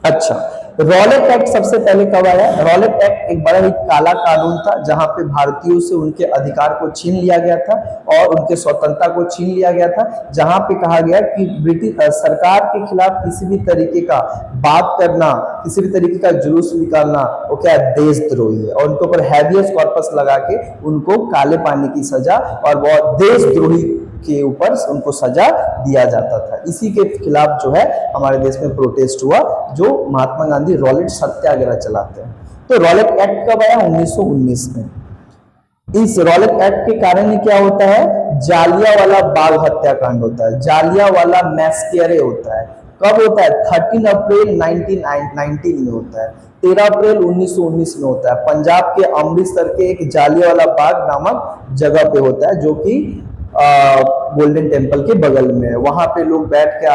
अच्छा, रॉलेट एक्ट सबसे पहले कब आया? रॉलेट एक्ट एक बड़ा ही काला कानून था, जहां पे भारतीयों से उनके अधिकार को छीन लिया गया था और उनके स्वतंत्रता को छीन लिया गया था, जहां पे कहा गया कि ब्रिटिश सरकार के खिलाफ किसी भी तरीके का बात करना, किसी भी तरीके का जुलूस निकालना, वो क्या है? देशद्रोही है। और उनके ऊपर हैबियस कॉर्पस लगा के उनको काले पानी की सजा और बहुत देशद्रोही के ऊपर उनको सजा दिया जाता था। इसी के खिलाफ जो है हमारे देश में प्रोटेस्ट हुआ, जो महात्मा गांधी रॉलेट सत्याग्रह चलाते हैं। तो रॉलेट एक्ट कब आया? 1919 में। इस रॉलेट एक्ट के कारण क्या होता है? जालियांवाला बाग हत्याकांड होता है, जालियांवाला मैस्केरे होता है। कब होता है? 13 अप्रैल 1919 में होता है, 13 अप्रैल 1919 में होता है। पंजाब के अमृतसर के एक जालियांवाला बाग नामक जगह पे होता है, जो कि गोल्डन टेम्पल के बगल में है। वहां पे लोग बैठ के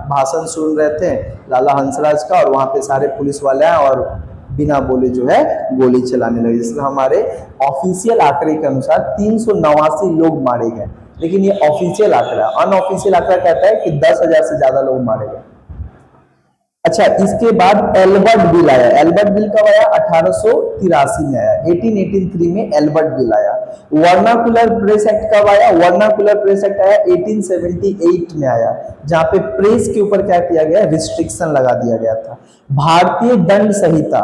भाषण सुन रहे थे लाला हंसराज का, और वहां पे सारे पुलिस वाले आए और बिना बोले जो है गोली चलाने लगे। जिसमें हमारे ऑफिशियल आंकड़े के अनुसार 389 लोग मारे गए, लेकिन ये ऑफिशियल आंकड़ा, अनऑफिशियल आंकड़ा कहता है कि 10,000 से ज्यादा लोग मारे गए। अच्छा, इसके बाद एल्बर्ट बिल आया। एल्बर्ट बिल कब आया? 1883 में आया। 1883 में एल्बर्ट बिल आया। वर्नाकुलर प्रेस एक्ट कब आया? वर्नाकुलर प्रेस एक्ट आया 1878 में आया, जहां पे प्रेस के ऊपर क्या किया गया? रिस्ट्रिक्शन लगा दिया गया था। भारतीय दंड संहिता,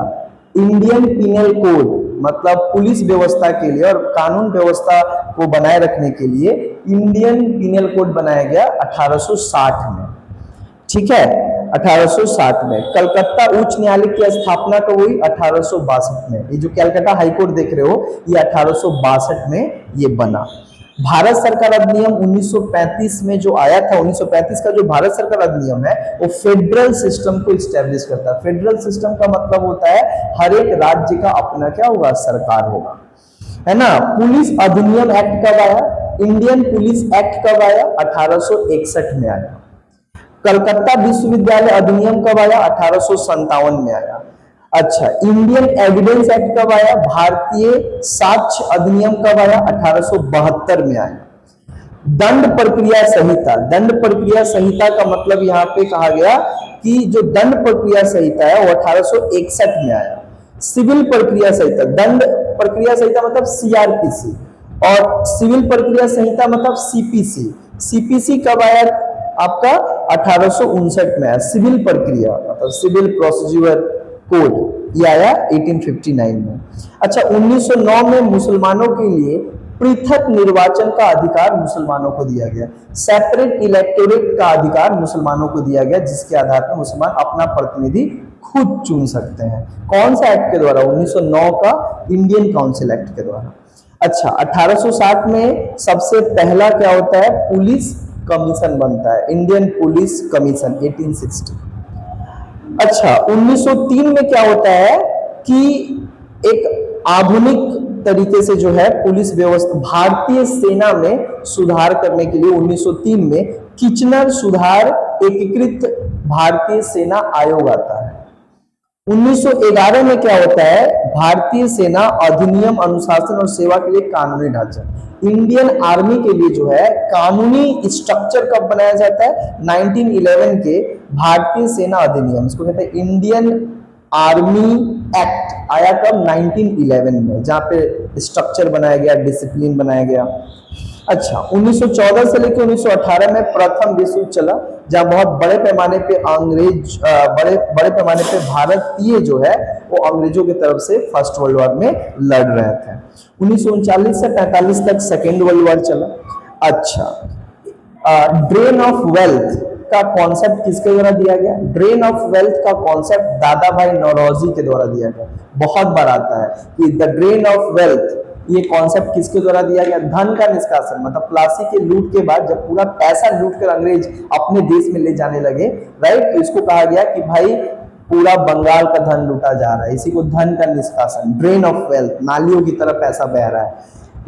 इंडियन पिनल कोड, मतलब पुलिस व्यवस्था के लिए और कानून व्यवस्था को बनाए रखने के लिए इंडियन पिनल कोड बनाया गया 1860 में। ठीक है, 1860 में। कलकत्ता उच्च न्यायालय की स्थापना कब हुई? 1862 में। ये जो कलकत्ता हाईकोर्ट देख रहे हो, ये 1862 में ये बना। भारत सरकार अधिनियम 1935 में जो आया था, 1935 का जो भारत सरकार अधिनियम है, वो फेडरल सिस्टम को स्टैब्लिश करता है। फेडरल सिस्टम का मतलब होता है हर एक राज्य का अपना क्या होगा? सरकार होगा, है ना। पुलिस अधिनियम एक्ट कब आया? इंडियन पुलिस एक्ट कब आया? 1861 में आया। कलकत्ता विश्वविद्यालय अधिनियम कब आया? 1857 में आया। अच्छा, इंडियन एविडेंस एक्ट कब आया? भारतीय साक्ष्य अधिनियम कब आया? 1872 में आया। दंड प्रक्रिया संहिता, दंड प्रक्रिया संहिता का मतलब यहाँ पे कहा गया कि जो दंड प्रक्रिया संहिता है वो 1861 में आया। सिविल प्रक्रिया संहिता, दंड प्रक्रिया संहिता मतलब सीआरपीसी, और सिविल प्रक्रिया संहिता मतलब सीपीसी। सीपीसी कब आया? आपका 1859 में आया। सिविल प्रक्रिया मतलब सिविल प्रोसीजर कोड, ये आया 1859 में। अच्छा, 1909 में मुसलमानों के लिए पृथक निर्वाचन का अधिकार मुसलमानों को दिया गया। सेपरेट इलेक्टोरेट का अधिकार मुसलमानों को दिया गया, जिसके आधार पर मुसलमान अपना प्रतिनिधि खुद चुन सकते हैं। कौन सा एक्ट के द्वारा? 1909 का इंडियन काउंसिल एक्ट के द्वारा। अच्छा, 1860 में सबसे पहला क्या होता है? पुलिस कमीशन बनता है, इंडियन पुलिस कमीशन 1860। अच्छा, 1903 में क्या होता है कि एक आधुनिक तरीके से जो है पुलिस व्यवस्था, भारतीय सेना में सुधार करने के लिए 1903 में किचनर सुधार एकीकृत भारतीय सेना आयोग आता है। 1911 में क्या होता है? भारतीय सेना अधिनियम, अनुशासन और सेवा के लिए कानूनी ढांचा। इंडियन आर्मी के लिए जो है कानूनी स्ट्रक्चर कब बनाया जाता है? 1911 के भारतीय सेना अधिनियम, इसको कहते हैं इंडियन आर्मी एक्ट, आया कब? 1911 में, जहां पे स्ट्रक्चर बनाया गया, डिसिप्लिन बनाया गया। अच्छा, 1914 से लेकर 1918 में प्रथम विश्व युद्ध चला, जहां बहुत बड़े पैमाने पे अंग्रेज बड़े पैमाने पे भारतीय जो है वो अंग्रेजों की तरफ से फर्स्ट वर्ल्ड वॉर में लड़ रहे थे। 1939 से 45 तक सेकेंड वर्ल्ड वॉर चला। अच्छा, ड्रेन ऑफ वेल्थ, का कॉन्सेप्ट किसके द्वारा दिया गया? ड्रेन ऑफ वेल्थ का कॉन्सेप्ट दादा भाई नौरोजी के द्वारा दिया गया। बहुत बार आता है कि द ड्रेन ऑफ वेल्थ, ये कॉन्सेप्ट किसके द्वारा दिया गया? धन का निष्कासन, मतलब प्लासी के लूट के बाद जब पूरा पैसा लूट कर अंग्रेज अपने देश में ले जाने लगे, राइट, तो इसको कहा गया कि भाई पूरा बंगाल का धन लूटा जा रहा है, इसी को धन का निष्कासन, ड्रेन ऑफ वेल्थ, नालियों की तरफ पैसा बह रहा है।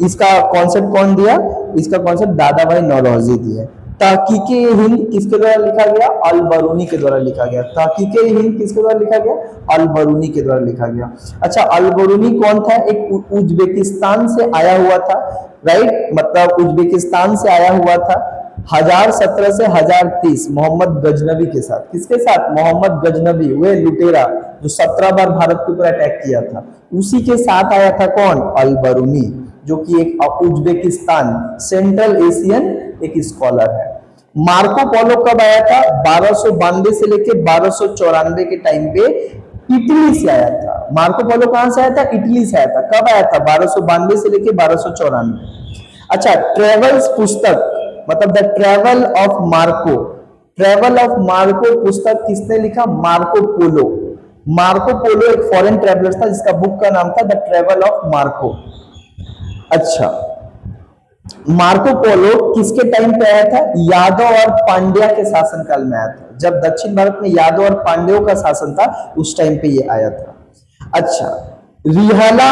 इसका कॉन्सेप्ट कौन दिया? इसका कॉन्सेप्ट दादा भाई नौरोजी दिए। तहकीके हिंद किसके द्वारा लिखा गया? अल बरूनी के द्वारा लिखा गया। तहकीके हिंद किसके द्वारा लिखा गया? अल बरूनी के द्वारा लिखा गया। अच्छा, अल बरूनी कौन था? एक उज्बेकिस्तान से आया हुआ था, राइट, मतलब उज्बेकिस्तान से आया हुआ था 1017 से 1030 मोहम्मद गजनबी के साथ। किसके साथ? मोहम्मद गजनबी, वे लुटेरा जो 17 बार भारत के ऊपर अटैक किया था, उसी के साथ आया था कौन? अल बरूनी, जो कि एक उज्बेकिस्तान, सेंट्रल एशियन एक स्कॉलर है। मार्को पोलो कब आया था? 1292 से लेके 1294 के टाइम पे इटली से आया था। मार्को पोलो कहां से आया था? इटली से आया था। कब आया था? 1292 से लेके 1294। अच्छा, ट्रेवल्स पुस्तक, मतलब the travel of Marco, travel of Marco पुस्तक किसने लिखा? Marco Polo. मार्को पोलो एक फॉरेन ट्रेवलर था जिसका बुक का नाम था द ट्रेवल ऑफ मार्को। अच्छा, मार्को पोलो किसके टाइम पे आया था? यादव और पांड्या के शासनकाल में आया था। जब दक्षिण भारत में यादव और पांड्यों का शासन था, उस टाइम पे ये आया था। अच्छा, रिहाला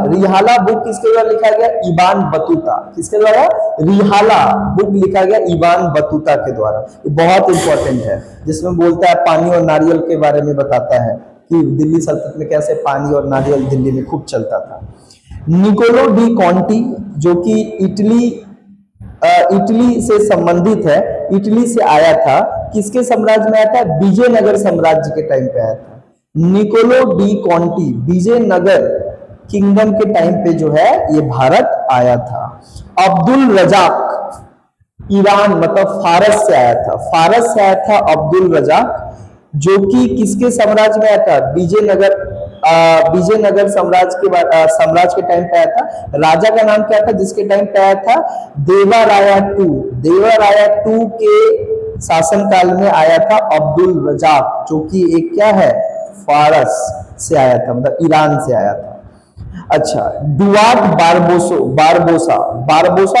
रिहाला बुक किसके द्वारा लिखा गया? Ivan Battuta. किसके द्वारा? रिहाला बुक लिखा गया इवान बतूता के द्वारा। ये बहुत इंपॉर्टेंट है, जिसमें बोलता है पानी और नारियल के बारे में बताता है कि दिल्ली सल्तनत में कैसे पानी और नारियल दिल्ली में खूब चलता था। निकोलो डी कॉन्टी, जो कि इटली से संबंधित है, इटली से आया था। किसके साम्राज्य में आया था? विजयनगर साम्राज्य के टाइम पे आया था। निकोलो डी कॉन्टी विजयनगर किंगडम के टाइम पे जो है ये भारत आया था। अब्दुल रजाक ईरान, मतलब फारस से आया था। फारस से आया था अब्दुल रजाक, जो कि किसके साम्राज्य में आया था? विजयनगर साम्राज्य के टाइम पे आया था। राजा का नाम क्या था जिसके टाइम पे आया था? देवराया टू। देवराया टू के शासनकाल में आया था अब्दुल रजाक, जो कि एक क्या है? फारस से आया था, मतलब ईरान से आया था। अच्छा, डुआर्ट बारबोसा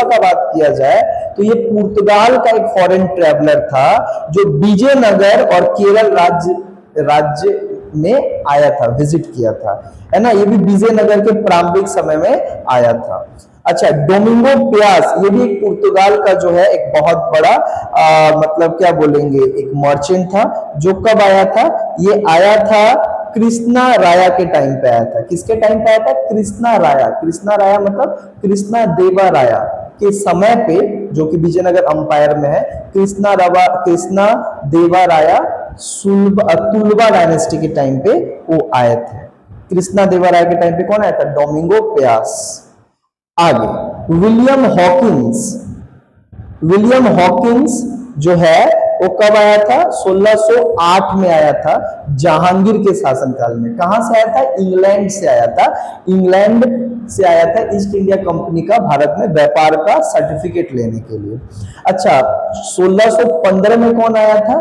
का बात किया जाए तो ये पुर्तगाल का एक फॉरेन ट्रैवलर था, जो विजयनगर और केरल राज्य में आया था, विजिट किया था, है ना। ये भी विजयनगर के प्रारंभिक समय में आया था। अच्छा, डोमिंगो पियास, ये भी एक पुर्तगाल का जो है एक बहुत बड़ा मतलब क्या बोलेंगे, एक मर्चेंट था, जो कब आया था? ये आया था कृष्णा राया के टाइम पे आया था। किसके टाइम पे आया था? कृष्णा राया। कृष्णा राया मतलब कृष्णा देवा राया के समय पे, जो कि विजयनगर अंपायर में है। कृष्णा देवा राया तुलवा डायनेस्टी के टाइम पे वो आए थे। कृष्णा देवा राया के टाइम पे कौन आया था? डोमिंगो पियास। आगे विलियम हॉकिंस जो है वो कब आया था? 1608 में आया था, जहांगीर के शासनकाल में। कहां से आया था? इंग्लैंड से आया था। इंग्लैंड से आया था ईस्ट इंडिया कंपनी का भारत में व्यापार का सर्टिफिकेट लेने के लिए। अच्छा, 1615 में कौन आया था?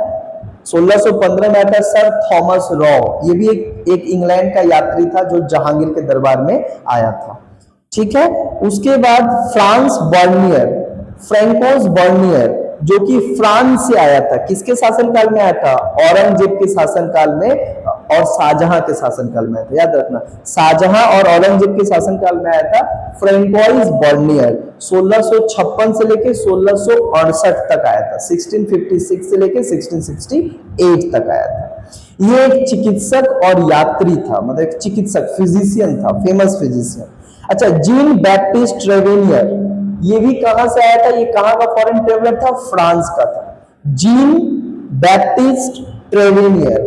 1615 में आया था सर थॉमस रॉ। ये भी एक इंग्लैंड का यात्री था जो जहांगीर के दरबार में आया था। ठीक है। उसके बाद फ्रैंकोस बर्नियर, जो कि फ्रांस से आया था। किसके शासनकाल में आया था? औरंगजेब के शासनकाल में और शाहजहां के शासनकाल में आया था। याद रखना, शाहजहां और औरंगजेब के शासनकाल में आया था फ्रैंकोइस बर्नियर। 1656 से लेके 1668 तक आया था। 1656 से लेके 1668 तक आया था। ये एक चिकित्सक और यात्री था, मतलब एक चिकित्सक, फिजिशियन था, फेमस फिजिशियन। अच्छा, जीन बैप्टिस्ट ट्रेवेनियर, ये भी कहां से आया था? ये कहां का फॉरेन ट्रेवलर था? फ्रांस का था। जीन बैप्टिस्ट ट्रेवेनियर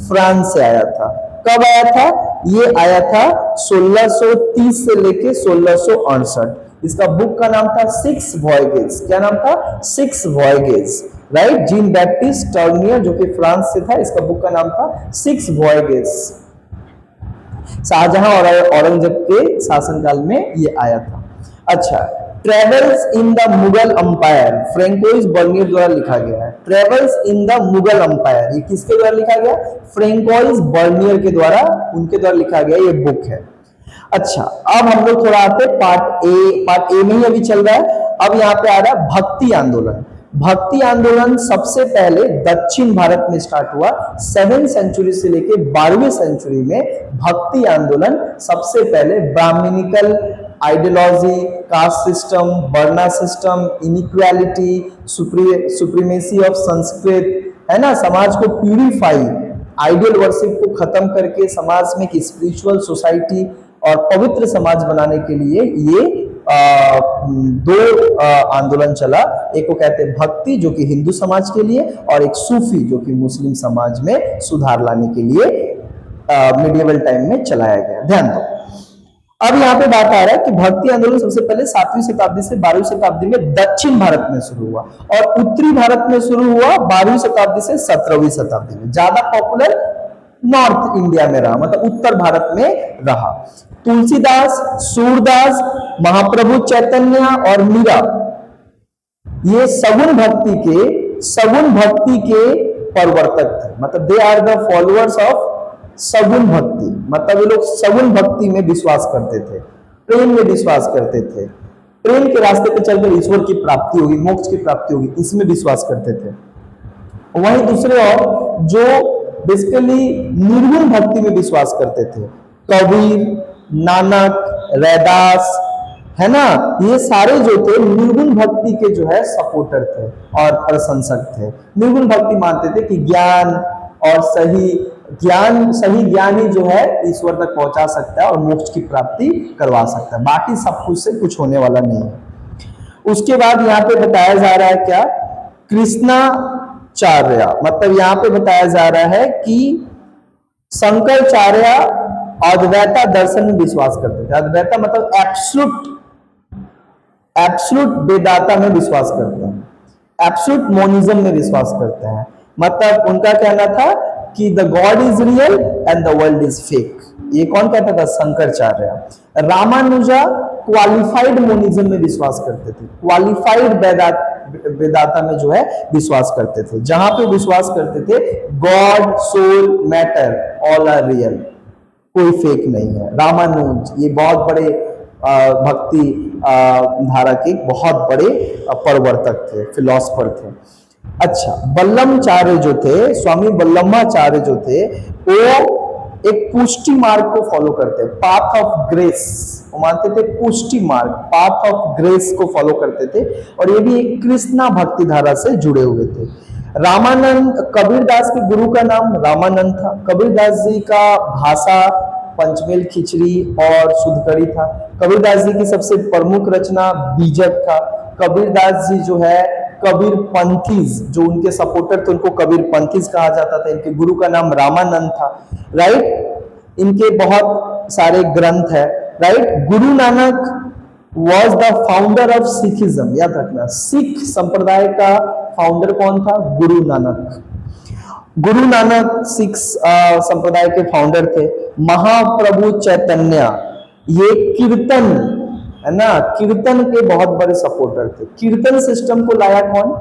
फ्रांस से आया था। कब आया था? ये आया था 1630 से लेके 1668। इसका बुक का नाम था सिक्स वॉयजेस। क्या नाम था? Six voyages, right. Jean Baptiste Tavernier जो कि फ्रांस से था, इसका बुक का नाम था सिक्स वॉयजेस। शाहजहां और औरंगजेब के शासनकाल में ये आया था। अच्छा, travels in the Mughal empire, Francois Bernier द्वारा लिखा गया है। Travels in the Mughal empire, ये किसके द्वारा लिखा गया? फ्रेंकोइस बर्नियर के द्वारा, उनके द्वारा लिखा गया ये बुक है। अच्छा, अब हम लोग थोड़ा आते हैं पार्ट ए में ही अभी चल रहा है। अब यहाँ पे आ रहा है भक्ति आंदोलन। भक्ति आंदोलन सबसे पहले दक्षिण भारत में स्टार्ट हुआ। 7वीं सेंचुरी से लेके 12वीं सेंचुरी में भक्ति आंदोलन सबसे पहले Brahmanical ideology, caste system, varna system, inequality, supremacy of Sanskrit, है ना, समाज को प्यूरिफाई, आइडियल वर्शिप को खत्म करके समाज में एक स्पिरिचुअल सोसाइटी और पवित्र समाज बनाने के लिए ये दो आंदोलन चला। एक को कहते हैं भक्ति जो कि हिंदू समाज के लिए, और एक सूफी जो कि मुस्लिम समाज में सुधार लाने के लिए मिडिएवल टाइम में चलाया गया। ध्यान दो, अब यहाँ पे बात आ रहा है कि भक्ति आंदोलन सबसे पहले 7वीं शताब्दी से 12वीं शताब्दी में दक्षिण भारत में शुरू हुआ, और उत्तरी भारत में शुरू हुआ 12वीं शताब्दी से 17वीं शताब्दी में। ज्यादा पॉपुलर नॉर्थ इंडिया में रहा, मतलब उत्तर भारत में रहा। तुलसीदास, सूरदास, महाप्रभु चैतन्य और मीरा, ये सगुन भक्ति के प्रवर्तक थे। मतलब they are the followers of saguna bhakti, मतलब ये लोग सगुन भक्ति में विश्वास करते थे, प्रेम में विश्वास करते थे। प्रेम के रास्ते पे चलकर ईश्वर की प्राप्ति होगी, मोक्ष की प्राप्ति होगी, इसमें विश्वास करते थे। वहीं दूसरे और जो बेसिकली निर्गुण भक्ति में विश्वास करते थे, कबीर, नानक, रैदास, है ना, ये सारे जो थे निर्गुण भक्ति के जो है सपोर्टर थे और प्रशंसक थे। निर्गुण भक्ति मानते थे कि ज्ञान और सही ज्ञान ही जो है ईश्वर तक पहुंचा सकता है और मोक्ष की प्राप्ति करवा सकता है, बाकी सब कुछ से कुछ होने वाला नहीं है। उसके बाद यहाँ पे बताया जा रहा है क्या? कृष्णाचार्य, मतलब यहाँ पे बताया जा रहा है कि शंकराचार्य अद्वैता दर्शन में विश्वास करते थे। अद्वैता मतलब एब्सोल्यूट वेदांता में विश्वास करते हैं, एब्सोल्यूट मोनिज्म में विश्वास करते हैं। मतलब उनका कहना था कि the God is real and the world is fake. ये कौन कहता था? शंकराचार्य। रामानुजा क्वालिफाइड मोनिज्म में विश्वास करते थे, क्वालिफाइड वेदांता में जो है विश्वास करते थे, जहां पे विश्वास करते थे God, soul, matter all are real, कोई फेक नहीं है। रामानुज ये बहुत बड़े भक्ति धारा के बहुत बड़े प्रवर्तक थे, फिलोसफर थे। अच्छा, बल्लमाचार्य जो थे, स्वामी बल्लमाचार्य जो थे, वो एक पुष्टि मार्ग को फॉलो करते हैं, पाथ ऑफ ग्रेस, वो मानते थे पुष्टि मार्ग, पाथ ऑफ ग्रेस को फॉलो करते थे, और ये भी एक कृष्णा भक्ति धारा से जुड़े हुए थे। रामानंद, कबीरदास के गुरु का नाम रामानंद था। कबीरदास जी का भाषा पंचमेल खिचड़ी और शुद्धकरी था। कबीरदास जी की सबसे प्रमुख रचना बीजक था। कबीरदास जी जो है कबीर पंथीज, जो उनके सपोर्टर थे उनको कबीर पंथीज कहा जाता था। इनके गुरु का नाम रामानंद था, राइट। इनके बहुत सारे ग्रंथ है, right. Guru Nanak was the founder of Sikhism, याद रखना, सिख संप्रदाय का फाउंडर कौन था? गुरु नानक। गुरु नानक सिख संप्रदाय के फाउंडर थे। महाप्रभु चैतन्य ये कीर्तन, है ना, कीर्तन के बहुत बड़े सपोर्टर थे। कीर्तन सिस्टम को लाया कौन?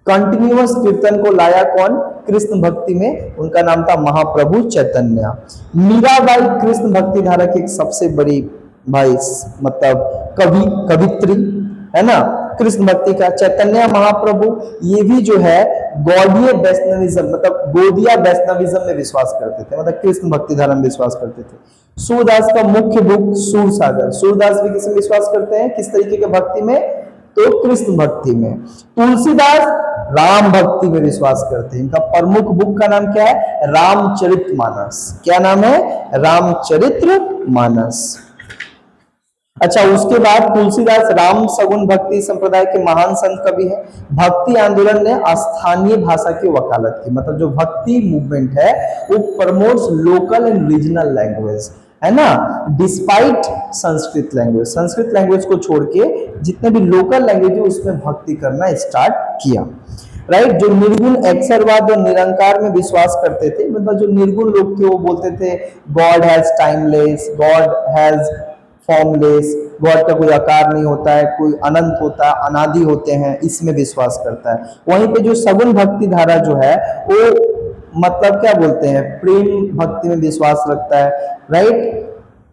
कंटिन्यूअस कीर्तन को लाया कौन? कृष्ण भक्ति में, उनका नाम था महाप्रभु चैतन्य। मीराबाई कृष्ण भक्ति धारा की एक सबसे बड़ी भाई मतलब कवित्री, है ना, कृष्ण भक्ति का। चैतन्य महाप्रभु ये भी जो है गौड़ीय वैष्णविज्म, मतलब गौड़िया वैष्णविज्म में विश्वास करते थे, मतलब कृष्ण भक्ति धारा में विश्वास करते थे। सूरदास का मुख्य बुक सूर सागर, सूरदास भी किसमें विश्वास करते हैं? किस तरीके के भक्ति में? तो कृष्ण भक्ति में। तुलसीदास राम भक्ति में विश्वास करते हैं। इनका प्रमुख बुक का नाम क्या है? रामचरितमानस। क्या नाम है? रामचरितमानस। अच्छा, उसके बाद तुलसीदास राम सगुन भक्ति संप्रदाय के महान संत कवि है। भक्ति आंदोलन ने स्थानीय भाषा की वकालत की, मतलब जो भक्ति मूवमेंट है वो promotes local and regional language, है ना, despite Sanskrit language. Sanskrit language को छोड़ के जितने भी लोकल लैंग्वेज है उसमें भक्ति करना स्टार्ट किया, राइट। जो निर्गुण अक्षरवाद और निरंकार में विश्वास करते थे, मतलब जो निर्गुण लोग थे वो बोलते थे God has timeless, God has formless, God का कोई आकार नहीं होता है, कोई अनंत होता है, अनादि होते हैं, इसमें विश्वास करता है। वहीं पे जो सगुण भक्ति धारा जो है वो मतलब क्या बोलते हैं, प्रेम भक्ति में विश्वास रखता है, राइट,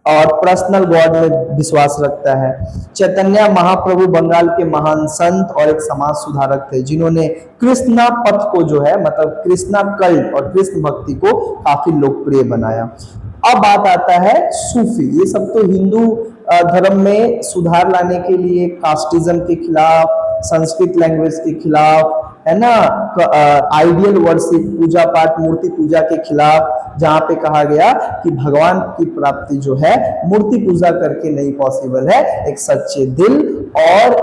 और पर्सनल गॉड में विश्वास रखता है। चैतन्य महाप्रभु बंगाल के महान संत और एक समाज सुधारक थे, जिन्होंने कृष्णा पथ को जो है मतलब कृष्णा कल्ट और कृष्ण भक्ति को काफी लोकप्रिय बनाया। अब बात आता है सूफी। ये सब तो हिंदू धर्म में सुधार लाने के लिए, कास्टिज्म के खिलाफ, संस्कृत लैंग्वेज के खिलाफ, है ना, आइडियल वर्शिप, पूजा पाठ, मूर्ति पूजा के खिलाफ, जहां पे कहा गया कि भगवान की प्राप्ति जो है मूर्ति पूजा करके नहीं पॉसिबल है, एक सच्चे दिल और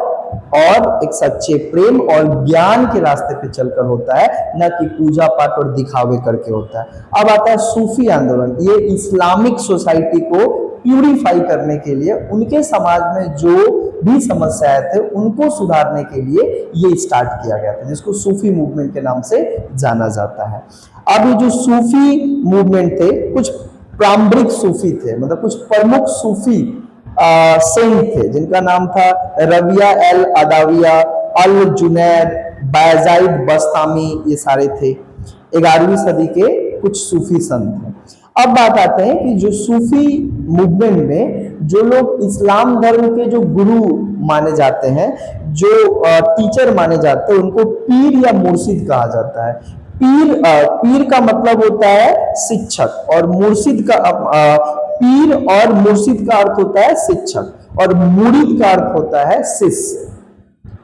एक सच्चे प्रेम और ज्ञान के रास्ते पे चलकर होता है, न कि पूजा पाठ और दिखावे करके होता है। अब आता है सूफी आंदोलन। ये इस्लामिक सोसाइटी को प्यूरिफाई करने के लिए, उनके समाज में जो भी समस्याएं थे उनको सुधारने के लिए ये स्टार्ट किया गया था, जिसको सूफी मूवमेंट के नाम से जाना जाता है। अब ये जो सूफी मूवमेंट थे, कुछ प्रारंभिक सूफी थे, मतलब कुछ प्रमुख सूफी सेंट थे, जिनका नाम था रबिया एल अदाविया, अल जुनैद, बैजाइद बस्तामी, ये सारे थे 11वीं सदी के कुछ सूफी संत हैं। अब बात आते हैं कि जो सूफी मूवमेंट में जो लोग इस्लाम धर्म के जो गुरु माने जाते हैं, जो टीचर माने जाते हैं, उनको पीर या मुर्शिद कहा जाता है। पीर का मतलब होता है शिक्षक, और मुर्शिद का पीर और मुर्शिद का अर्थ होता है शिक्षक, और मुरीद का अर्थ होता है शिष्य,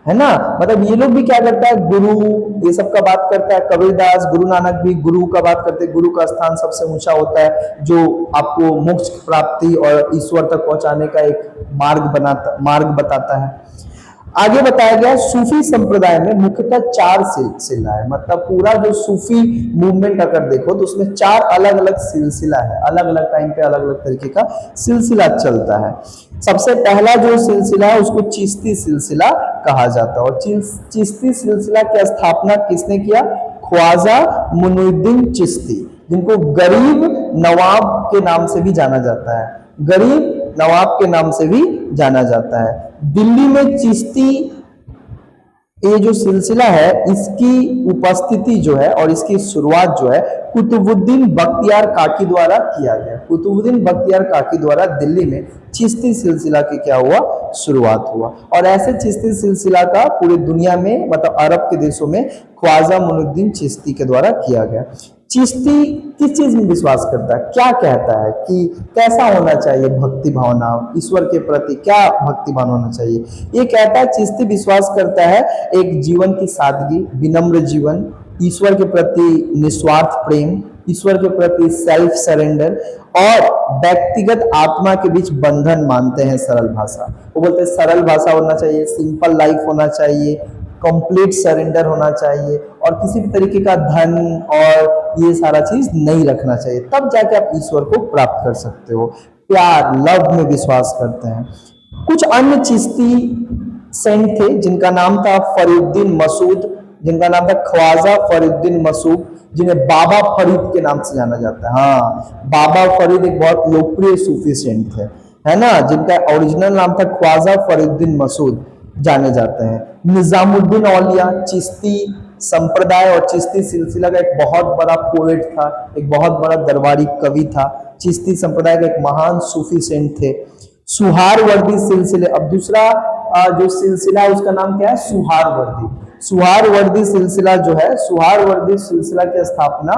है ना। मतलब ये लोग भी क्या करता है, गुरु, ये सब का बात करता है। कबीरदास, गुरु नानक भी गुरु का बात करते हैं। गुरु का स्थान सबसे ऊंचा होता है, जो आपको मोक्ष प्राप्ति और ईश्वर तक पहुंचाने का एक मार्ग बताता है। आगे बताया गया सूफी संप्रदाय में मुख्यतः 4 सिलसिला है। मतलब पूरा जो सूफी मूवमेंट अगर देखो तो उसमें 4 अलग अलग सिलसिला है, अलग अलग टाइम पे अलग अलग तरीके का सिलसिला चलता है। सबसे पहला जो सिलसिला है उसको चिश्ती सिलसिला कहा जाता है, और चिश्ती सिलसिला की स्थापना किसने किया? ख्वाजा मुइनुद्दीन चिश्ती, जिनको गरीब नवाब के नाम से भी जाना जाता है। गरीब नवाब के नाम से भी जाना जाता है। दिल्ली में चिश्ती ये जो सिलसिला है, इसकी उपस्थिति जो है और इसकी शुरुआत जो है कुतुबुद्दीन बख्तियार काकी द्वारा किया गया। कुतुबुद्दीन बख्तियार काकी द्वारा दिल्ली में चिश्ती सिलसिला की क्या हुआ? शुरुआत हुआ। और ऐसे चिश्ती सिलसिला का पूरी दुनिया में, मतलब अरब के देशों में, ख्वाजा मुइनुद्दीन चिश्ती के द्वारा किया गया। चिश्ती किस चीज में विश्वास करता है, क्या कहता है कि कैसा होना चाहिए भक्ति भावना, ईश्वर के प्रति क्या भक्ति भावना होना चाहिए? ये कहता है, चिश्ती विश्वास करता है एक जीवन की सादगी, विनम्र जीवन, ईश्वर के प्रति निस्वार्थ प्रेम, ईश्वर के प्रति सेल्फ सरेंडर, और व्यक्तिगत आत्मा के बीच बंधन मानते हैं सरल भाषा। वो बोलते हैं सरल भाषा होना चाहिए, सिंपल लाइफ होना चाहिए, कंप्लीट सरेंडर होना चाहिए, और किसी भी तरीके का धन और ये सारा चीज नहीं रखना चाहिए, तब जाके आप ईश्वर को प्राप्त कर सकते हो। प्यार, लव में विश्वास करते हैं। कुछ अन्य चिश्ती सेंट थे जिनका नाम था फरीउद्दीन मसूद, जिनका नाम था ख्वाजा फरीउद्दीन मसूद, जिन्हें बाबा फरीद के नाम से जाना जाता है। हाँ, बाबा फरीद एक बहुत लोकप्रिय सूफी सेंट थे, है ना, जिनका ओरिजिनल नाम था ख्वाजा फरीउद्दीन मसूद, जाने जाते हैं। निजामुद्दीन औलिया चिश्ती संप्रदाय और चिश्ती सिलसिला का एक बहुत बड़ा पोएट था, एक बहुत बड़ा दरबारी कवि था। चिश्ती संप्रदाय का एक महान सूफी सेंट थे। सुहारवर्दी सिलसिले, अब दूसरा जो सिलसिला है उसका नाम क्या है? सुहारवर्दी। सुहारवर्दी सिलसिला जो है, सुहारवर्दी सिलसिला की स्थापना